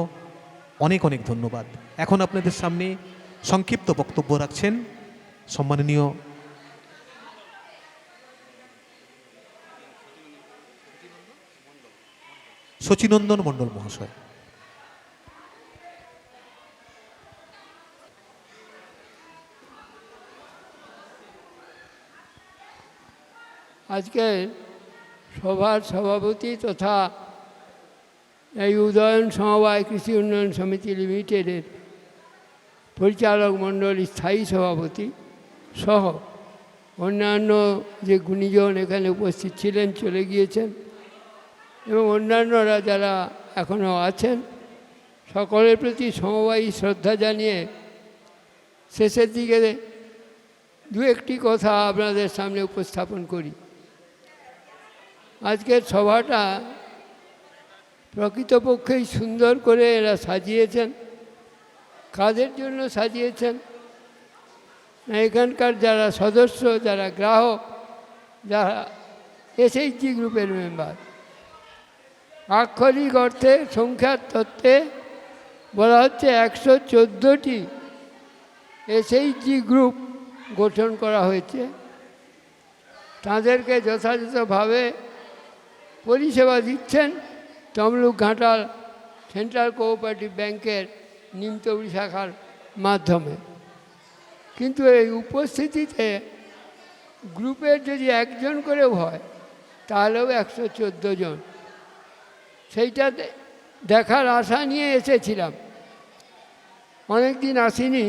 অনেক অনেক ধন্যবাদ। এখন আপনাদের সামনে সংক্ষিপ্ত বক্তব্য রাখছেন সম্মাননীয় শচীনন্দন মণ্ডল মহাশয়। আজকে সভার সভাপতি তথা এই উদয়ন সমবায় কৃষি উন্নয়ন সমিতি লিমিটেডের পরিচালক মণ্ডল স্থায়ী সভাপতি সহ অন্যান্য যে গুণীজন এখানে উপস্থিত ছিলেন, চলে গিয়েছেন, এবং অন্যান্যরা যারা এখনও আছেন, সকলের প্রতি সমবায়ী শ্রদ্ধা জানিয়ে শেষের দিকে 2-1টি কথা আপনাদের সামনে উপস্থাপন করি। আজকের সভাটা প্রকৃতপক্ষেই সুন্দর করে এরা সাজিয়েছেন। কাদের জন্য সাজিয়েছেন? না, এখানকার যারা সদস্য, যারা গ্রাহক, যারা এসএইচজি গ্রুপের মেম্বার, আক্ষরিক অর্থে সংখ্যার তত্ত্বে বলা হচ্ছে 114টি এসএইচজি গ্রুপ গঠন করা হয়েছে। তাদেরকে যথাযথভাবে পরিষেবা দিচ্ছেন তমলুক ঘাটাল সেন্ট্রাল কোঅপারেটিভ ব্যাংকের নিমতৌড়ি শাখার মাধ্যমে। কিন্তু এই উপস্থিতিতে গ্রুপের যদি 1 জন করেও হয় তাহলেও 114 জন। সেইটা দেখার আশা নিয়ে এসেছিলাম, অনেক দিন আসিনি।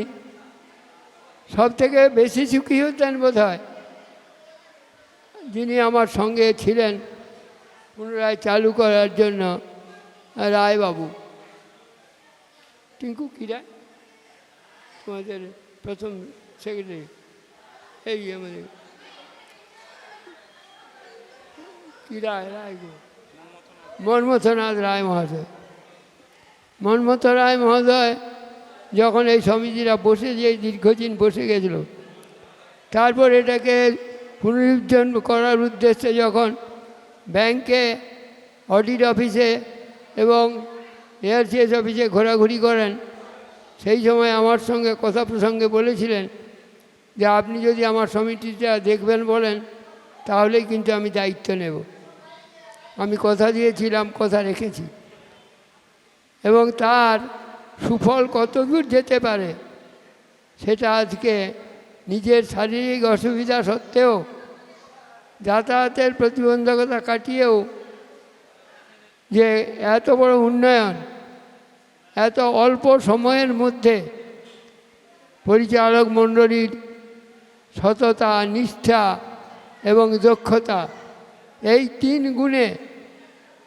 সবথেকে বেশি সুখী হতেন বোধহয় যিনি আমার সঙ্গে ছিলেন পুনরায় চালু করার জন্য, রায়বাবু। টিঙ্কু কী রায়, তোমাদের প্রথম সেক্রেটারি, এই আমাদের কী রায়, মন্মথনাথ রায় মহাশয়। মন্মথ রায় মহোদয় যখন এই সমিতিরা বসে, যে দীর্ঘদিন বসে গেছিল, তারপর এটাকে পুনরুজ্জীবন করার উদ্দেশ্যে যখন ব্যাংকে, অডিট অফিসে এবং এআরসিএস অফিসে ঘোরাঘুরি করেন, সেই সময় আমার সঙ্গে কথা প্রসঙ্গে বলেছিলেন যে আপনি যদি আমার সমিতিটা দেখবেন বলেন তাহলেই কিন্তু আমি দায়িত্ব নেব। আমি কথা দিয়েছিলাম, কথা রেখেছি, এবং তার সুফল কতদূর যেতে পারে সেটা আজকে নিজের শারীরিক অসুবিধা সত্ত্বেও, যাতায়াতের প্রতিবন্ধকতা কাটিয়েও যে এত বড় উন্নয়ন এত অল্প সময়ের মধ্যে পরিচালক মণ্ডলীর সততা, নিষ্ঠা এবং দক্ষতা, এই 3 গুণে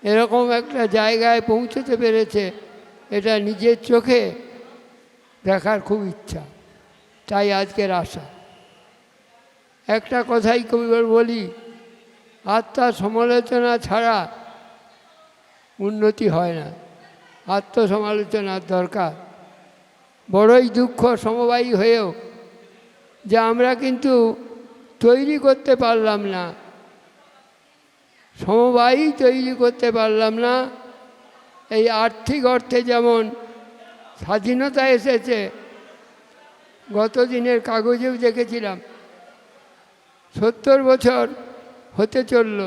এরকম একটা জায়গায় পৌঁছতে পেরেছে, এটা নিজের চোখে দেখার খুব ইচ্ছা। তাই আজকের আশা। একটা কথাই কবিবার বলি, আত্মসমালোচনা ছাড়া উন্নতি হয় না, আত্মসমালোচনার দরকার। বড়ই দুঃখ সমবায়ী হয়েও যে আমরা কিন্তু তৈরি করতে পারলাম না, সমবায়ী তৈরি করতে পারলাম না। এই আর্থিক অর্থে যেমন স্বাধীনতা এসেছে, গত দিনের কাগজেও দেখেছিলাম 70 বছর হতে চলল,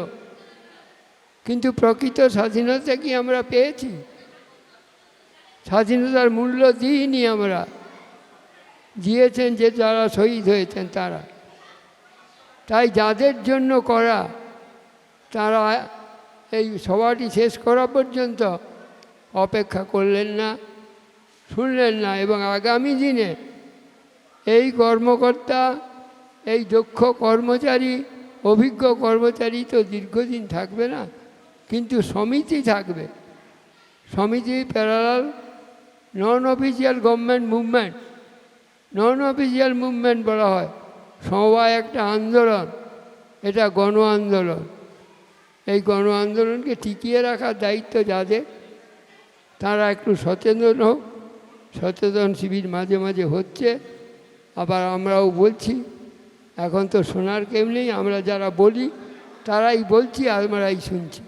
কিন্তু প্রকৃত স্বাধীনতা কি আমরা পেয়েছি? স্বাধীনতার মূল্য দিইনি আমরা, দিয়েছেন যে যারা শহীদ হয়েছেন তারা। তাই যাদের জন্য করা, তারা এই সভাটি শেষ করা পর্যন্ত অপেক্ষা করলেন না, শুনলেন না, এবং আগামী দিনে এই কর্মকর্তা, এই দক্ষ কর্মচারী, অভিজ্ঞ কর্মচারী তো দীর্ঘদিন থাকবে না, কিন্তু সমিতি থাকবে। সমিতি প্যারালাল নন অফিসিয়াল গভর্নমেন্ট মুভমেন্ট, নন অফিসিয়াল মুভমেন্ট বলা হয়। সমবায় একটা আন্দোলন, এটা গণ আন্দোলন। এই গণ আন্দোলনকে টিকিয়ে রাখার দায়িত্ব যাদের, তারা একটু সচেতন হোক। সচেতন শিবির মাঝে মাঝে হচ্ছে, আবার আমরাও বলছি। এখন তো শোনার কেউ নেই, আমরা যারা বলি তারাই বলছি, আমরাই শুনছি।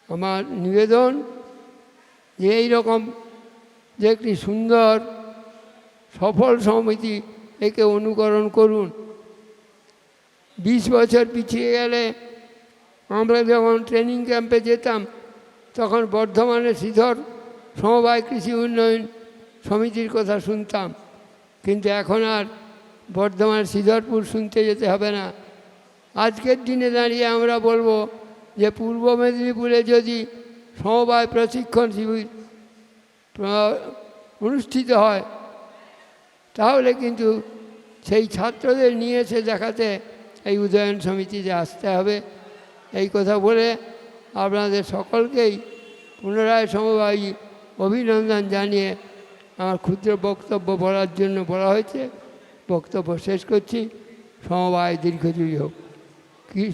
আমার নিবেদন যে এই রকম যে একটি সুন্দর সফল সমিতি, একে অনুকরণ করুন। 20 বছর পিছিয়ে গেলে আমরা যখন ট্রেনিং ক্যাম্পে যেতাম, তখন বর্ধমানে শ্রীধর সমবায় কৃষি উন্নয়ন সমিতির কথা শুনতাম, কিন্তু এখন আর বর্ধমান শ্রীধরপুর শুনতে যেতে হবে না। আজকের দিনে দাঁড়িয়ে আমরা বলবো যে পূর্ব মেদিনীপুরে যদি সমবায় প্রশিক্ষণ শিবির অনুষ্ঠিত হয়, তাহলে কিন্তু সেই ছাত্রদের নিয়ে এসে দেখাতে এই উদয়ন সমিতিতে আসতে হবে। এই কথা বলে আপনাদের সকলকেই পুনরায় সমবায় অভিনন্দন জানিয়ে আমার ক্ষুদ্র বক্তব্য বলার জন্য বলা হয়েছে, বক্তব্য শেষ করছি। সমবায় দীর্ঘজীবী হোক। কি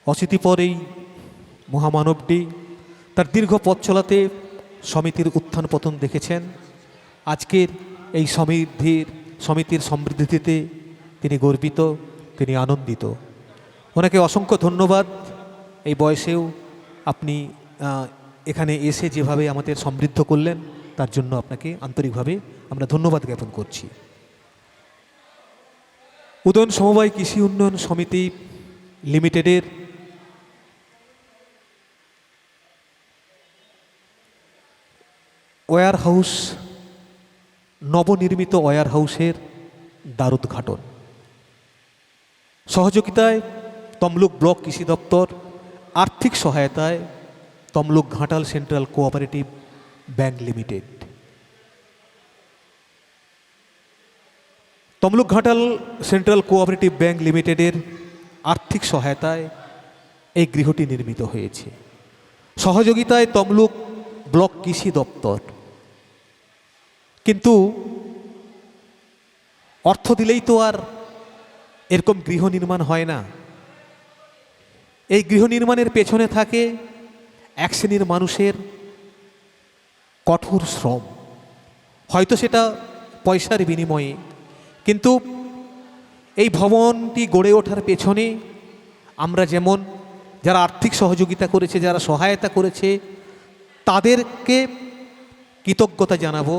অচিতিপর এই মহামানবটি তার দীর্ঘ পথ চলাতে সমিতির উত্থান পতন দেখেছেন। আজকের এই সমিতির সমৃদ্ধিতে তিনি গর্বিত, তিনি আনন্দিত। ওনাকে অসংখ্য ধন্যবাদ। এই বয়সেও আপনি এখানে এসে যেভাবে আমাদের সমৃদ্ধ করলেন তার জন্য আপনাকে আন্তরিকভাবে আমরা ধন্যবাদ জ্ঞাপন করছি। উদয়ন সমবায় কৃষি উন্নয়ন সমিতি লিমিটেডের ওয়্যার হাউস, নবনির্মিত ওয়্যার হাউসের দ্বারোদ্ঘাটন, সহযোগিতায় তমলুক ব্লক কৃষি দপ্তর, আর্থিক সহায়তায় Tamluk Ghatal central cooperative bank limited. Tamluk Ghatal central cooperative bank লিমিটেডের আর্থিক সহায়তায় এই গৃহটি নির্মিত হয়েছে। সহযোগিতায় তমলুক ব্লক কৃষি দপ্তর। কিন্তু অর্থ দিলেই তো আর এরকম গৃহ নির্মাণ হয় না। এই গৃহ নির্মাণের পেছনে থাকে এক শ্রেণীর মানুষের কঠোর শ্রম, হয়তো সেটা পয়সার বিনিময়ে, কিন্তু এই ভবনটি গড়ে ওঠার পেছনে আমরা যেমন যারা আর্থিক সহযোগিতা করেছে, যারা সহায়তা করেছে, তাদেরকে কৃতজ্ঞতা জানাবো,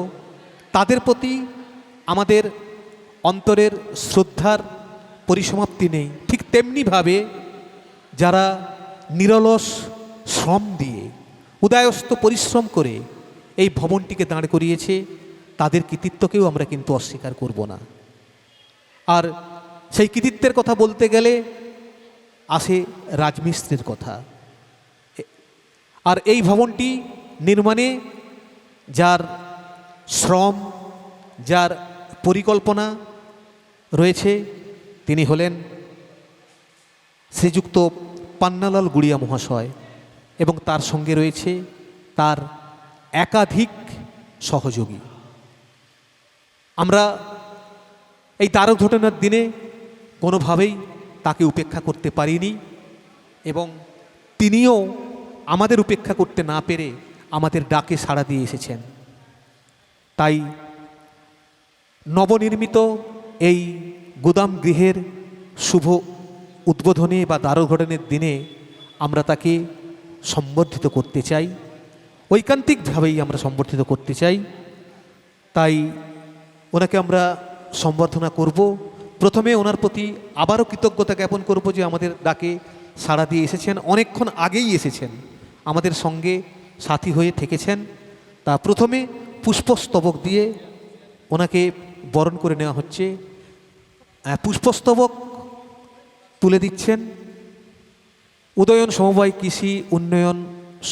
তাদের প্রতি আমাদের অন্তরের শ্রদ্ধার পরিসমাপ্তি নেই। ঠিক তেমনিভাবে যারা নিরলস শ্রম দিয়ে উদয়স্ত পরিশ্রম করে এই ভবনটিকে দাঁড় করিয়েছে, তাদের কৃতিত্বকেও আমরা কিন্তু অস্বীকার করব না। আর সেই কৃতিত্বের কথা বলতে গেলে আসে রাজমিস্ত্রির কথা। আর এই ভবনটি নির্মাণে যার শ্রম, যার পরিকল্পনা রয়েছে, তিনি হলেন শ্রীযুক্ত পান্নালাল গুড়িয়া মহাশয়, এবং তার সঙ্গে রয়েছে তার একাধিক সহযোগী। আমরা এই দ্বারোদ্ঘাটনের দিনে কোনোভাবেই তাকে উপেক্ষা করতে পারিনি, এবং তিনিও আমাদের উপেক্ষা করতে না পেরে আমাদের ডাকে সাড়া দিয়ে এসেছেন। তাই নবনির্মিত এই গুদাম গৃহের শুভ উদ্বোধনে বা দ্বারোদ্ঘাটনের দিনে আমরা তাকে সম্বর্ধিত করতে চাই, ঐকান্তিকভাবেই আমরা সম্বর্ধিত করতে চাই। তাই ওনাকে আমরা সম্বর্ধনা করব। প্রথমে ওনার প্রতি আবারও কৃতজ্ঞতা জ্ঞাপন করব যে আমাদের ডাকে সাড়া দিয়ে এসেছেন, অনেকক্ষণ আগেই এসেছেন, আমাদের সঙ্গে সাথী হয়ে থেকেছেন। তা প্রথমে পুষ্পস্তবক দিয়ে ওনাকে বরণ করে নেওয়া হচ্ছে। পুষ্পস্তবক তুলে দিচ্ছেন উদয়ন সমবায় কৃষি উন্নয়ন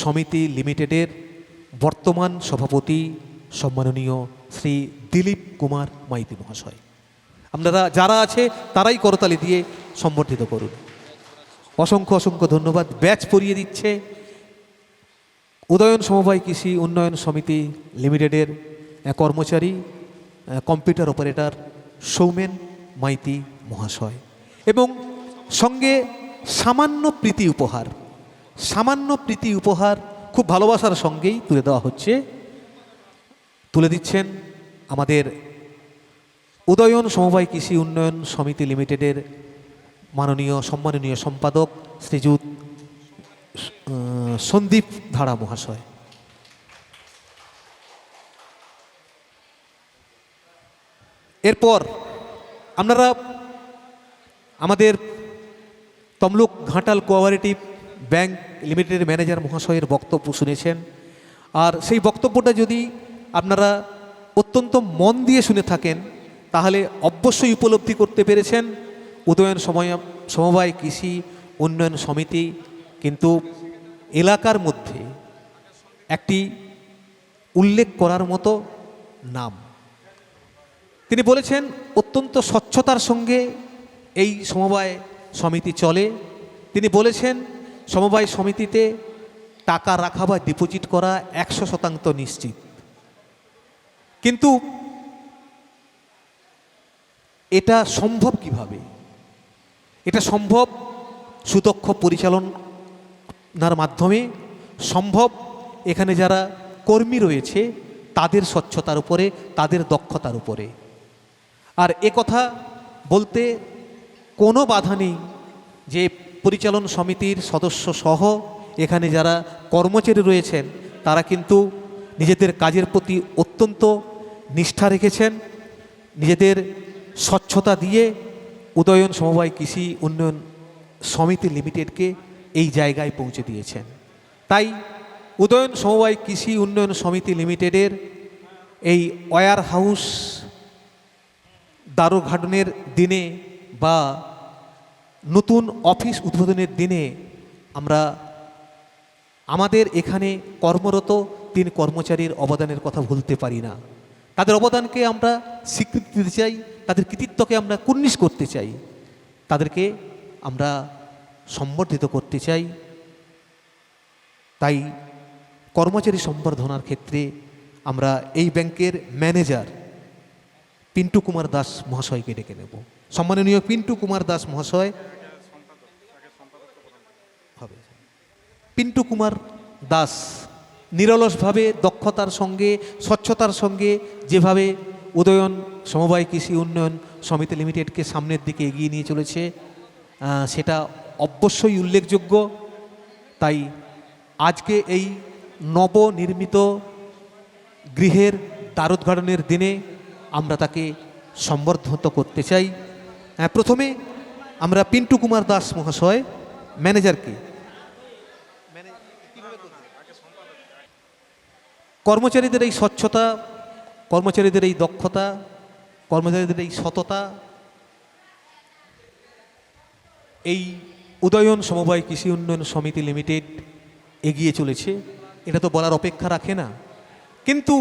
সমিতি লিমিটেডের বর্তমান সভাপতি সম্মাননীয় শ্রী দিলীপ কুমার মাইতি মহাশয়। আপনারা যারা আছে তারাই করতালি দিয়ে সম্বর্ধিত করুন। অসংখ্য অসংখ্য ধন্যবাদ। ব্যাচ পরিয়ে দিচ্ছে উদয়ন সমবায় কৃষি উন্নয়ন সমিতি লিমিটেডের কর্মচারী, কম্পিউটার অপারেটর সৌমেন মাইতি মহাশয়, এবং সঙ্গে সামান্য প্রীতি উপহার খুব ভালোবাসার সঙ্গেই তুলে দেওয়া হচ্ছে। তুলে দিচ্ছেন আমাদের উদয়ন সমবায় কৃষি উন্নয়ন সমিতি লিমিটেডের সম্মাননীয় সম্পাদক শ্রীযুত সন্দীপ ধারা মহাশয়। এরপর আপনারা আমাদের তমলুক ঘাটাল কোঅপারেটিভ ব্যাংক লিমিটেডের ম্যানেজার মহাশয়ের বক্তব্য শুনেছেন। আর সেই বক্তব্যটা যদি আপনারা অত্যন্ত মন দিয়ে শুনে থাকেন তাহলে অবশ্যই উপলব্ধি করতে পেরেছেন উদয়ন সমবায় কৃষি উন্নয়ন সমিতি কিন্তু এলাকার মধ্যে একটি উল্লেখ করার মতো নাম। তিনি বলেছেন অত্যন্ত স্বচ্ছতার সঙ্গে এই সমবায় সমিতি চলে। তিনি বলেছেন সমবায় সমিতিতে টাকা রাখা বা ডিপোজিট করা 100% নিশ্চিত। কিন্তু এটা সম্ভব কিভাবে? এটা সম্ভব সুদক্ষ পরিচালনার মাধ্যমে সম্ভব এখানে যারা কর্মী রয়েছে তাদের স্বচ্ছতার উপরে, তাদের দক্ষতার উপরে। আর কথা বলতে কোনো বাধা নেই যে পরিচালন সমিতির সদস্য সহ এখানে যারা কর্মচারী রয়েছেন তারা কিন্তু নিজেদের কাজের প্রতি অত্যন্ত নিষ্ঠা রেখেছেন, নিজেদের স্বচ্ছতা দিয়ে উদয়ন সমবায় কৃষি উন্নয়ন সমিতি লিমিটেডকে এই জায়গায় পৌঁছে দিয়েছেন। তাই উদয়ন সমবায় কৃষি উন্নয়ন সমিতি লিমিটেডের এই ওয়্যার হাউস দ্বারোদ্ঘাটনের দিনে বা নতুন অফিস উদ্বোধনের দিনে আমরা আমাদের এখানে কর্মরত 3 কর্মচারীর অবদানের কথা ভুলতে পারি না। তাদের অবদানকে আমরা স্বীকৃতি দিতে চাই, তাদের কৃতিত্বকে আমরা কুর্নিশ করতে চাই, তাদেরকে আমরা সম্বর্ধিত করতে চাই। তাই কর্মচারী সম্বর্ধনার ক্ষেত্রে আমরা এই ব্যাংকের ম্যানেজার পিন্টু কুমার দাস মহাশয়কে ডেকে নেব। সম্মাননীয় পিন্টু কুমার দাস মহাশয় হবে। পিন্টু কুমার দাস নিরলসভাবে দক্ষতার সঙ্গে স্বচ্ছতার সঙ্গে যেভাবে উদয়ন সমবায় কৃষি উন্নয়ন সমিতি লিমিটেডকে সামনের দিকে এগিয়ে নিয়ে চলেছে সেটা অবশ্যই উল্লেখযোগ্য। তাই আজকে এই নবনির্মিত গৃহের দ্বারোদ্ঘাটনের দিনে আমরা তাকে সম্বর্ধিত করতে চাই। প্রথমে আমরা পিন্টু কুমার দাস মহাশয় ম্যানেজারকে কর্মচারীদের এই স্বচ্ছতা, কর্মচারীদের এই দক্ষতা, কর্মচারীদের এই সততা এই উদয়ন সমবায় কৃষি উন্নয়ন সমিতি লিমিটেড এগিয়ে চলেছে, এটা তো বলার অপেক্ষা রাখে না। কিন্তু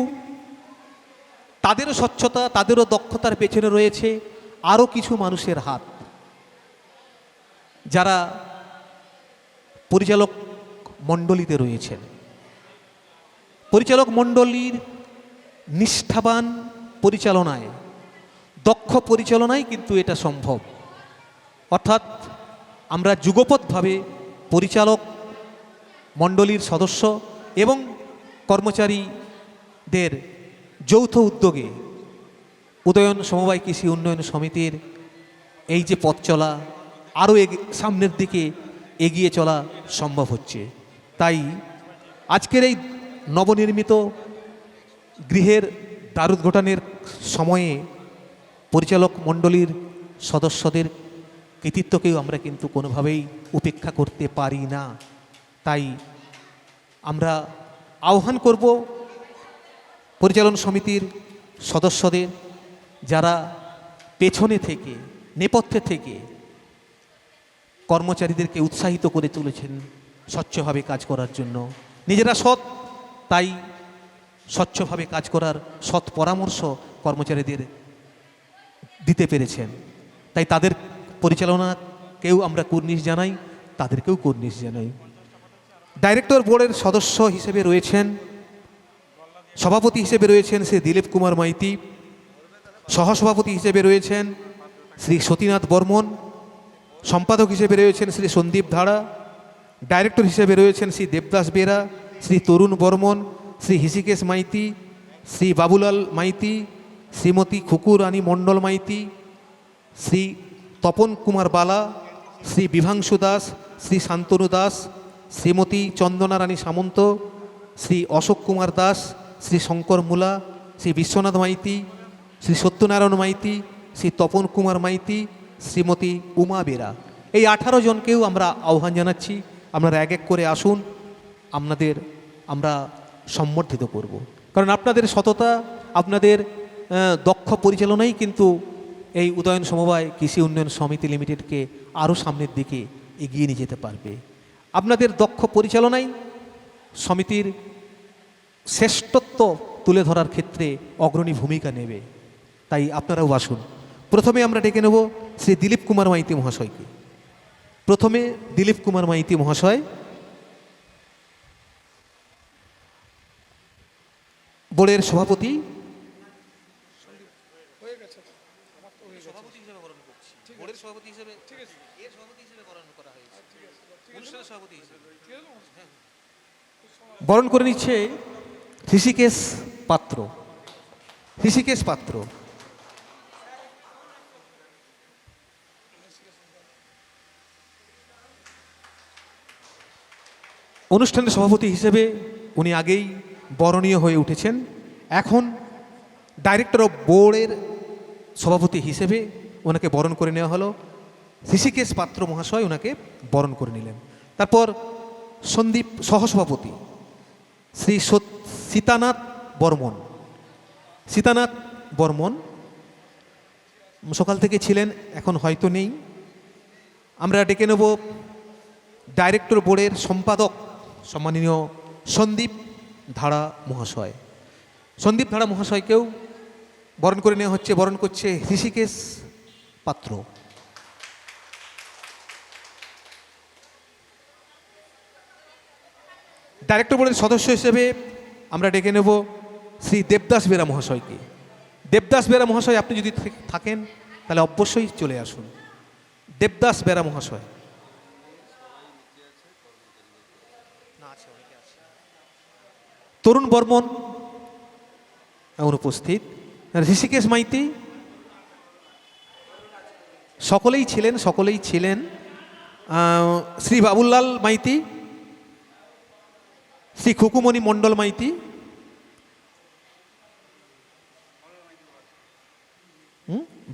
তাদেরও স্বচ্ছতা, তাদেরও দক্ষতার পেছনে রয়েছে আরও কিছু মানুষের হাত, যারা পরিচালক মণ্ডলীতে রয়েছেন। পরিচালক মণ্ডলীর নিষ্ঠাবান পরিচালনায়, দক্ষ পরিচালনায় কিন্তু এটা সম্ভব। অর্থাৎ আমরা যুগপৎভাবে পরিচালক মণ্ডলীর সদস্য এবং কর্মচারীদের যৌথ উদ্যোগে উদয়ন সমবায় কৃষি উন্নয়ন সমিতির এই যে পথ চলা আরও সামনের দিকে এগিয়ে চলা সম্ভব হচ্ছে। তাই আজকের এই নবনির্মিত গৃহের দ্বারোদ্ঘাটনের সময়ে পরিচালক মণ্ডলীর সদস্যদের কৃতিত্বকেও আমরা কিন্তু কোনোভাবেই উপেক্ষা করতে পারি না। তাই আমরা আহ্বান করব পরিচালন সমিতির সদস্যদের, যারা পেছনে থেকে নেপথ্যে থেকে কর্মচারীদেরকে উৎসাহিত করে তুলেছেন স্বচ্ছভাবে কাজ করার জন্য। নিজেরা সৎ, তাই স্বচ্ছভাবে কাজ করার সৎ পরামর্শ কর্মচারীদের দিতে পেরেছেন। তাই তাদের পরিচালনাকেও আমরা কুর্নিশ জানাই, তাদেরকেও কুর্নিশ জানাই। ডাইরেক্টর বোর্ডের সদস্য হিসেবে রয়েছেন, সভাপতি হিসেবে রয়েছেন শ্রী দিলীপ কুমার মাইতি, সহসভাপতি হিসেবে রয়েছেন শ্রী সতীনাথ বর্মন, সম্পাদক হিসেবে রয়েছেন শ্রী সন্দীপ ধাড়া, ডাইরেক্টর হিসেবে রয়েছেন শ্রী দেবদাস বেরা, শ্রী তরুণ বর্মন, শ্রী হৃষিকেশ মাইতি, শ্রী বাবুলাল মাইতি, শ্রীমতী খুকু রানী মণ্ডল মাইতি, শ্রী তপন কুমার বালা, শ্রী বিভাংশু দাস, শ্রী শান্তনু দাস, শ্রীমতী চন্দনা রানী সামন্ত, শ্রী অশোক কুমার দাস, শ্রী শঙ্কর মুলা, শ্রী বিশ্বনাথ মাইতি, শ্রী সত্যনারায়ণ মাইতি, শ্রী তপন কুমার মাইতি, শ্রীমতী উমা বেরা, এই 18 জনকেও আমরা আহ্বান জানাচ্ছি, আপনারা এক এক করে আসুন, আপনাদের আমরা সম্বর্ধিত করব। কারণ আপনাদের সততা, আপনাদের দক্ষ পরিচালনাই কিন্তু এই উদয়ন সমবায় কৃষি উন্নয়ন সমিতি লিমিটেডকে আরও সামনের দিকে এগিয়ে নিয়ে যেতে পারবে। আপনাদের দক্ষ পরিচালনাই সমিতির শ্রেষ্ঠত্ব তুলে ধরার ক্ষেত্রে অগ্রণী ভূমিকা নেবে। তাই আপনারাও আসুন। প্রথমে আমরা ডেকে নেব শ্রী দিলীপ কুমার মাইতি মহাশয়কে। প্রথমে দিলীপ কুমার মাইতি মহাশয় বোর্ডের সভাপতি। সভাপতি হিসেবে বরণ করছি, বোর্ডের সভাপতি হিসেবে, এর সভাপতি হিসেবে বরণ করা হয়েছে, অনুষ্ঠানের সভাপতি হিসেবে বরণ করে নিচ্ছে ঋষিকেশ পাত্র। ঋষিকেশ পাত্র অনুষ্ঠানের সভাপতি হিসেবে উনি আগেই বরণীয় হয়ে উঠেছেন। এখন ডাইরেক্টর অফ বোর্ডের সভাপতি হিসেবে ওনাকে বরণ করে নেওয়া হলো। ঋষিকেশ পাত্র মহাশয় ওনাকে বরণ করে নিলেন। তারপর সন্দীপ সহসভাপতি শ্রী সীতানাথ বর্মন। সীতানাথ বর্মন সকাল থেকে ছিলেন, এখন হয়তো নেই। আমরা ডেকে নেব ডাইরেক্টর বোর্ডের সম্পাদক সম্মাননীয় সন্দীপ ধারা মহাশয়। সন্দীপ ধারা মহাশয়কেও বরণ করে নেওয়া হচ্ছে। বরণ করছে ঋষিকেশ পাত্র। ডাইরেক্টর বোর্ডের সদস্য হিসেবে আমরা ডেকে নেব শ্রী দেবদাস বেরা মহাশয়কে। দেবদাস বেরা মহাশয়, আপনি যদি থাকেন তাহলে অবশ্যই চলে আসুন। দেবদাস বেরা মহাশয়। তরুণ বর্মন অনুপস্থিত। ঋষিকেশ মাইতি সকলেই ছিলেন। শ্রী বাবুলাল মাইতি, শ্রী খুকুমণি মণ্ডল মাইতি,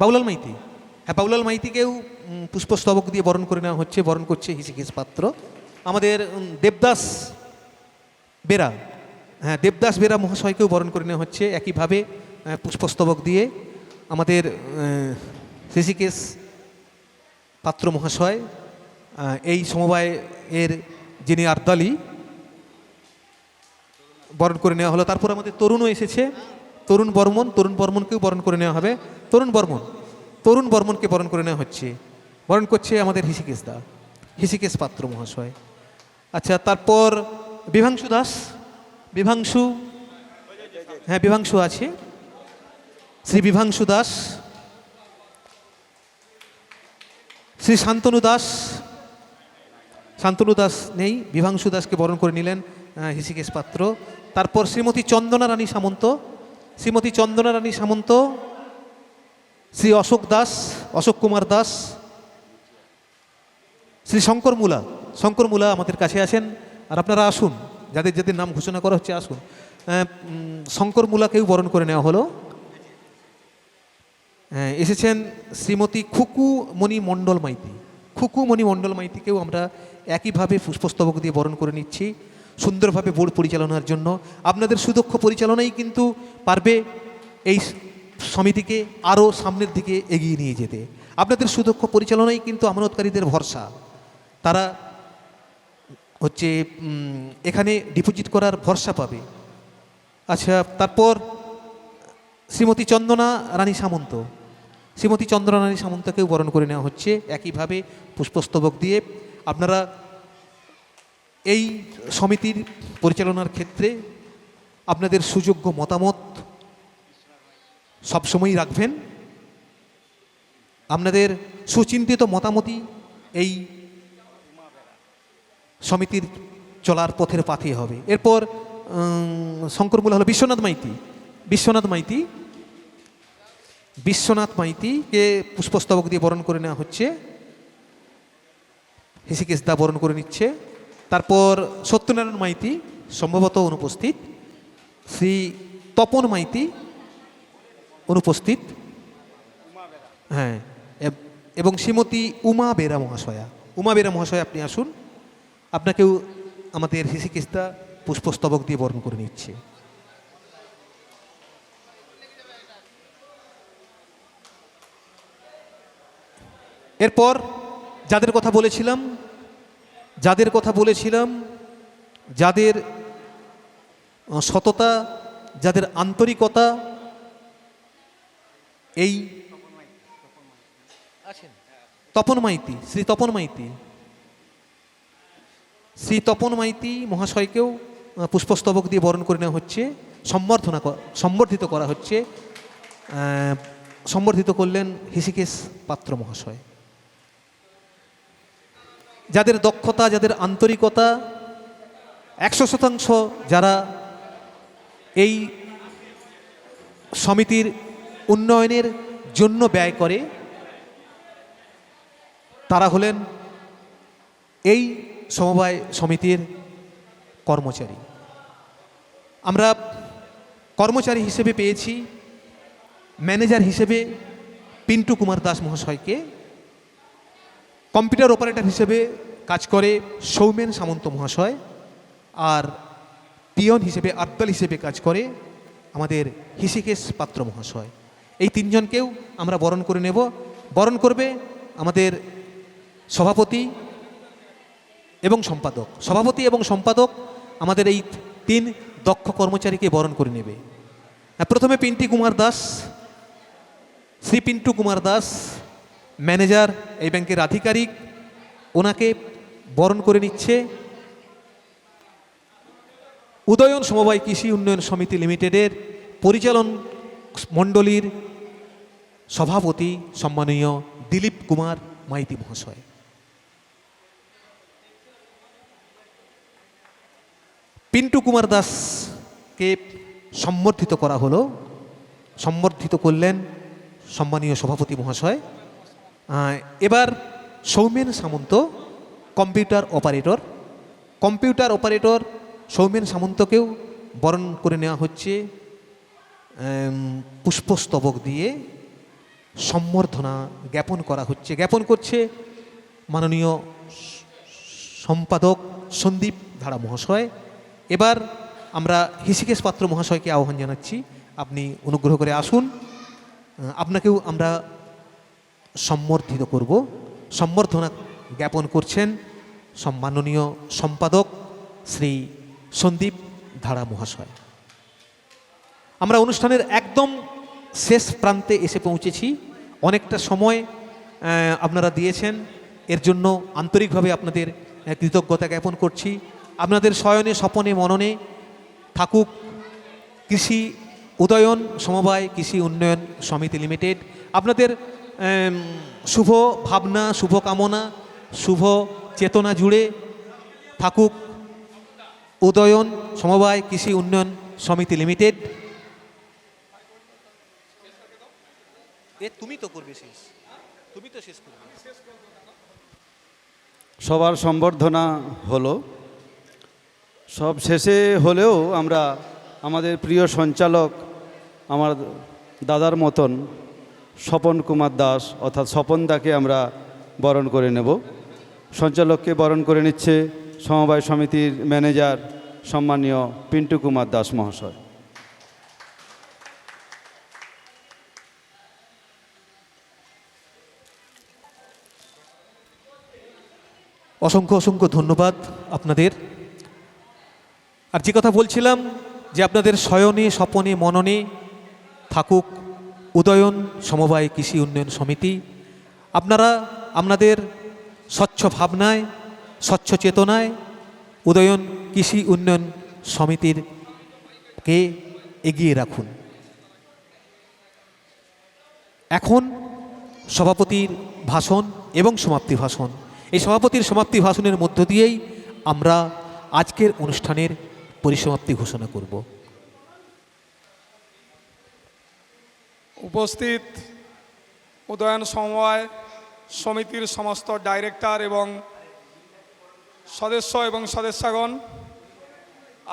বাবুলাল মাইতি, হ্যাঁ বাবুলাল মাইতিকেও পুষ্পস্তবক দিয়ে বরণ করে নেওয়া হচ্ছে। বরণ করছে ঋষিকেশ পাত্র। আমাদের দেবদাস বেরা, হ্যাঁ দেবদাস বেরা মহাশয়কেও বরণ করে নেওয়া হচ্ছে একইভাবে পুষ্পস্তবক দিয়ে। আমাদের ঋষিকেশ পাত্র মহাশয় এই সমবায়ের যিনি আর্দালি, বরণ করে নেওয়া হলো। তারপর আমাদের তরুণও এসেছে, তরুণ বর্মনকেও বরণ করে নেওয়া হবে। তরুণ বর্মনকে বরণ করে নেওয়া হচ্ছে। বরণ করছে আমাদের ঋষিকেশ পাত্র মহাশয়। আচ্ছা, তারপর বিভাংশু দাস, বিভাংশু আছে, শ্রী বিভাংশু দাস, শ্রী শান্তনু দাস নেই, বিভাংশু দাসকে বরণ করে নিলেন ঋষিকেশ পাত্র। তারপর শ্রীমতী চন্দনা রানী সামন্ত, শ্রী অশোক কুমার দাস, শ্রী শঙ্কর মুলা আমাদের কাছে আছেন। আর আপনারা আসুন, যাদের নাম ঘোষণা করা হচ্ছে আসুন। শঙ্কর মুলাকেও বরণ করে নেওয়া হলো। এসেছেন শ্রীমতী খুকুমণি মণ্ডল মাইতিকেও আমরা একইভাবে পুষ্পস্তবক দিয়ে বরণ করে নিচ্ছি সুন্দরভাবে বোর্ড পরিচালনার জন্য। আপনাদের সুদক্ষ পরিচালনাই কিন্তু পারবে এই সমিতিকে আরও সামনের দিকে এগিয়ে নিয়ে যেতে। আপনাদের সুদক্ষ পরিচালনাই কিন্তু আমানতকারীদের ভরসা। তারা হচ্ছে এখানে ডিপোজিট করার ভরসা পাবে। আচ্ছা, তারপর শ্রীমতী চন্দনা রানী সামন্তকেও বরণ করে নেওয়া হচ্ছে একইভাবে পুষ্পস্তবক দিয়ে। আপনারা এই সমিতির পরিচালনার ক্ষেত্রে আপনাদের সুযোগ্য মতামত সবসময়ই রাখবেন। আপনাদের সুচিন্তিত মতামতই এই সমিতির চলার পথের পাথে হবে। এরপর শঙ্করমূলা হলো বিশ্বনাথ মাইতিকে পুষ্পস্তবক দিয়ে বরণ করে নেওয়া হচ্ছে। ঋষিকেশ দা বরণ করে নিচ্ছে। তারপর সত্যনারায়ণ মাইতি সম্ভবত অনুপস্থিত, শ্রী তপন মাইতি অনুপস্থিত, হ্যাঁ, এবং শ্রীমতী উমা বেরা মহাশয়া আপনি আসুন। আপনাকেও আমাদের ঋষিকেশ দা পুষ্পস্তবক দিয়ে বরণ করে নিচ্ছে। এরপর যাদের কথা বলেছিলাম, যাদের সততা, যাদের আন্তরিকতা, এই শ্রী তপন মাইতি মহাশয়কেও পুষ্পস্তবক দিয়ে বরণ করে নেওয়া হচ্ছে, সম্বর্ধিত করা হচ্ছে। সম্বর্ধিত করলেন হৃষিকেশ পাত্র মহাশয়। যাদের দক্ষতা, যাদের আন্তরিকতা 100% যারা এই সমিতির উন্নয়নের জন্য ব্যয় করে, তারা হলেন এই সমবায় সমিতির কর্মচারী। আমরা কর্মচারী হিসেবে পেয়েছি ম্যানেজার হিসেবে পিন্টু কুমার দাস মহাশয়কে, কম্পিউটার অপারেটর হিসেবে কাজ করে সৌমেন সামন্ত মহাশয়, আর পিয়ন হিসেবে আব্দাল হিসেবে কাজ করে আমাদের হৃষিকেশ পাত্র মহাশয়। এই তিনজনকেও আমরা বরণ করে নেব। বরণ করবে আমাদের সভাপতি এবং সম্পাদক। সভাপতি এবং সম্পাদক আমাদের এই 3 দক্ষ কর্মচারীকে বরণ করে নেবে। প্রথমে পিন্টু কুমার দাস, শ্রী পিন্টু কুমার দাস ম্যানেজার, এই ব্যাংকের আধিকারিক, ওনাকে বরণ করে নিচ্ছে উদয়ন সমবায় কৃষি উন্নয়ন সমিতি লিমিটেডের পরিচালন মণ্ডলীর সভাপতি সম্মানীয় দিলীপ কুমার মাইতি মহাশয়। পিন্টু কুমার দাসকে সম্বর্ধিত করা হলো, সম্বর্ধিত করলেন সম্মানীয় সভাপতি মহাশয়। এবার Soumen Samanta computer operator, computer operator Soumen সামন্তকেও বরণ করে নেওয়া হচ্ছে পুষ্পস্তবক দিয়ে, সম্বর্ধনা জ্ঞাপন করা হচ্ছে। জ্ঞাপন করছে মাননীয় সম্পাদক সন্দীপ ধারা মহাশয়। এবার আমরা হৃষিকেশ পাত্র মহাশয়কে আহ্বান জানাচ্ছি, আপনি অনুগ্রহ করে আসুন, আপনাকেও আমরা সম্বর্ধিত করব। সম্বর্ধনা জ্ঞাপন করছেন সম্মাননীয় সম্পাদক শ্রী সন্দীপ ধারা মহাশয়। আমরা অনুষ্ঠানের একদম শেষ প্রান্তে এসে পৌঁছেছি। অনেকটা সময় আপনারা দিয়েছেন, এর জন্য আন্তরিকভাবে আপনাদের কৃতজ্ঞতা জ্ঞাপন করছি। আপনাদের শয়নে স্বপনে মননে থাকুক কৃষি উদয়ন সমবায় কৃষি উন্নয়ন সমিতি লিমিটেড। আপনাদের শুভ ভাবনা, শুভ কামনা, শুভ চেতনা জুড়ে থাকুক উদয়ন সমবায় কৃষি উন্নয়ন সমিতি লিমিটেড। তুমি তো করবে শেষ, তুমি তো শেষ করবে। সবার সম্বর্ধনা হলো, সব শেষে হলেও আমরা আমাদের প্রিয় সঞ্চালক, আমার দাদার মতন স্বপন কুমার দাস অর্থাৎ স্বপনদাকে আমরা বরণ করে নেব। সঞ্চালককে বরণ করে নিচ্ছে সমবায় সমিতির ম্যানেজার সম্মানীয় পিন্টু কুমার দাস মহাশয়। অসংখ্য অসংখ্য ধন্যবাদ আপনাদের। আর যে কথা বলছিলাম যে আপনাদের শয়নে স্বপনে মননে থাকুক উদয়ন সমবায় কৃষি উন্নয়ন সমিতি। আপনারা আপনাদের স্বচ্ছ ভাবনায়, স্বচ্ছ চেতনায় উদয়ন কৃষি উন্নয়ন সমিতিরকে এগিয়ে রাখুন। এখন সভাপতির ভাষণ এবং সমাপ্তি ভাষণ, এই সভাপতির সমাপ্তি ভাষণের মধ্য দিয়েই আমরা আজকের অনুষ্ঠানের পরিসমাপ্তি ঘোষণা করব। উপস্থিত উদয়ন সমবায় সমিতির সমস্ত ডাইরেক্টর এবং সদস্য এবং সদস্যগণ,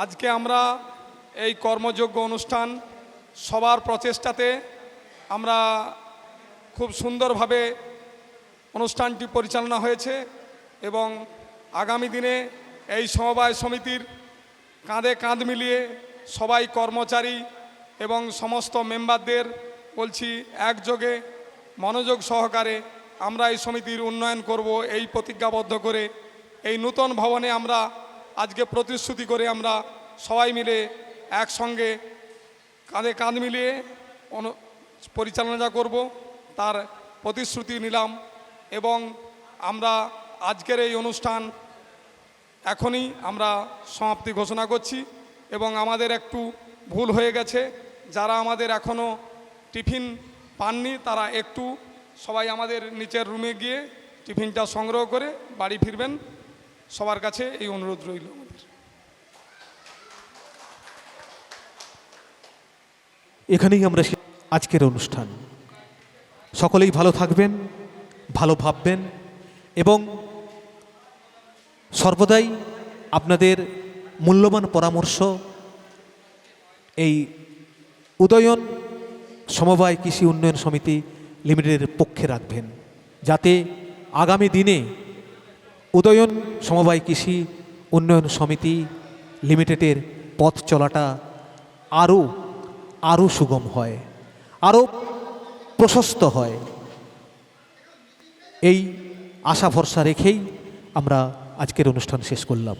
আজকে আমরা এই কর্মযোগ্য অনুষ্ঠান সবার প্রচেষ্টাতে আমরা খুব সুন্দরভাবে অনুষ্ঠানটি পরিচালনা হয়েছে এবং আগামী দিনে এই সমবায় সমিতির কাঁধে কাঁধ মিলিয়ে সবাই কর্মচারী এবং সমস্ত মেম্বারদের বলছি একযোগে মনোযোগ সহকারে আমরা এই সমিতির উন্নয়ন করব এই প্রতিজ্ঞাবদ্ধ করে এই নূতন ভবনে আমরা আজকে প্রতিশ্রুতি করে আমরা সবাই মিলে একসঙ্গে কাঁধে কাঁধ মিলিয়ে পরিচালনা করব তার প্রতিশ্রুতি নিলাম। এবং আমরা আজকের এই অনুষ্ঠান এখনই আমরা সমাপ্তি ঘোষণা করছি। এবং আমাদের একটু ভুল হয়ে গেছে, যারা আমাদের এখনও টিফিন পাননি তারা একটু সবাই আমাদের নিচের রুমে গিয়ে টিফিনটা সংগ্রহ করে বাড়ি ফিরবেন, সবার কাছে এই অনুরোধ রইল আমাদের। এখানেই আমরা আজকের অনুষ্ঠান। সকলেই ভালো থাকবেন, ভালো ভাববেন এবং সর্বদাই আপনাদের মূল্যবান পরামর্শ এই উদয়ন সমবায় কৃষি উন্নয়ন সমিতি লিমিটেডের পক্ষে রাখবেন, যাতে আগামী দিনে উদয়ন সমবায় কৃষি উন্নয়ন সমিতি লিমিটেডের পথ চলাটা আরও সুগম হয়, আরও প্রশস্ত হয়। এই আশা ভরসা রেখেই আমরা আজকের অনুষ্ঠান শেষ করলাম।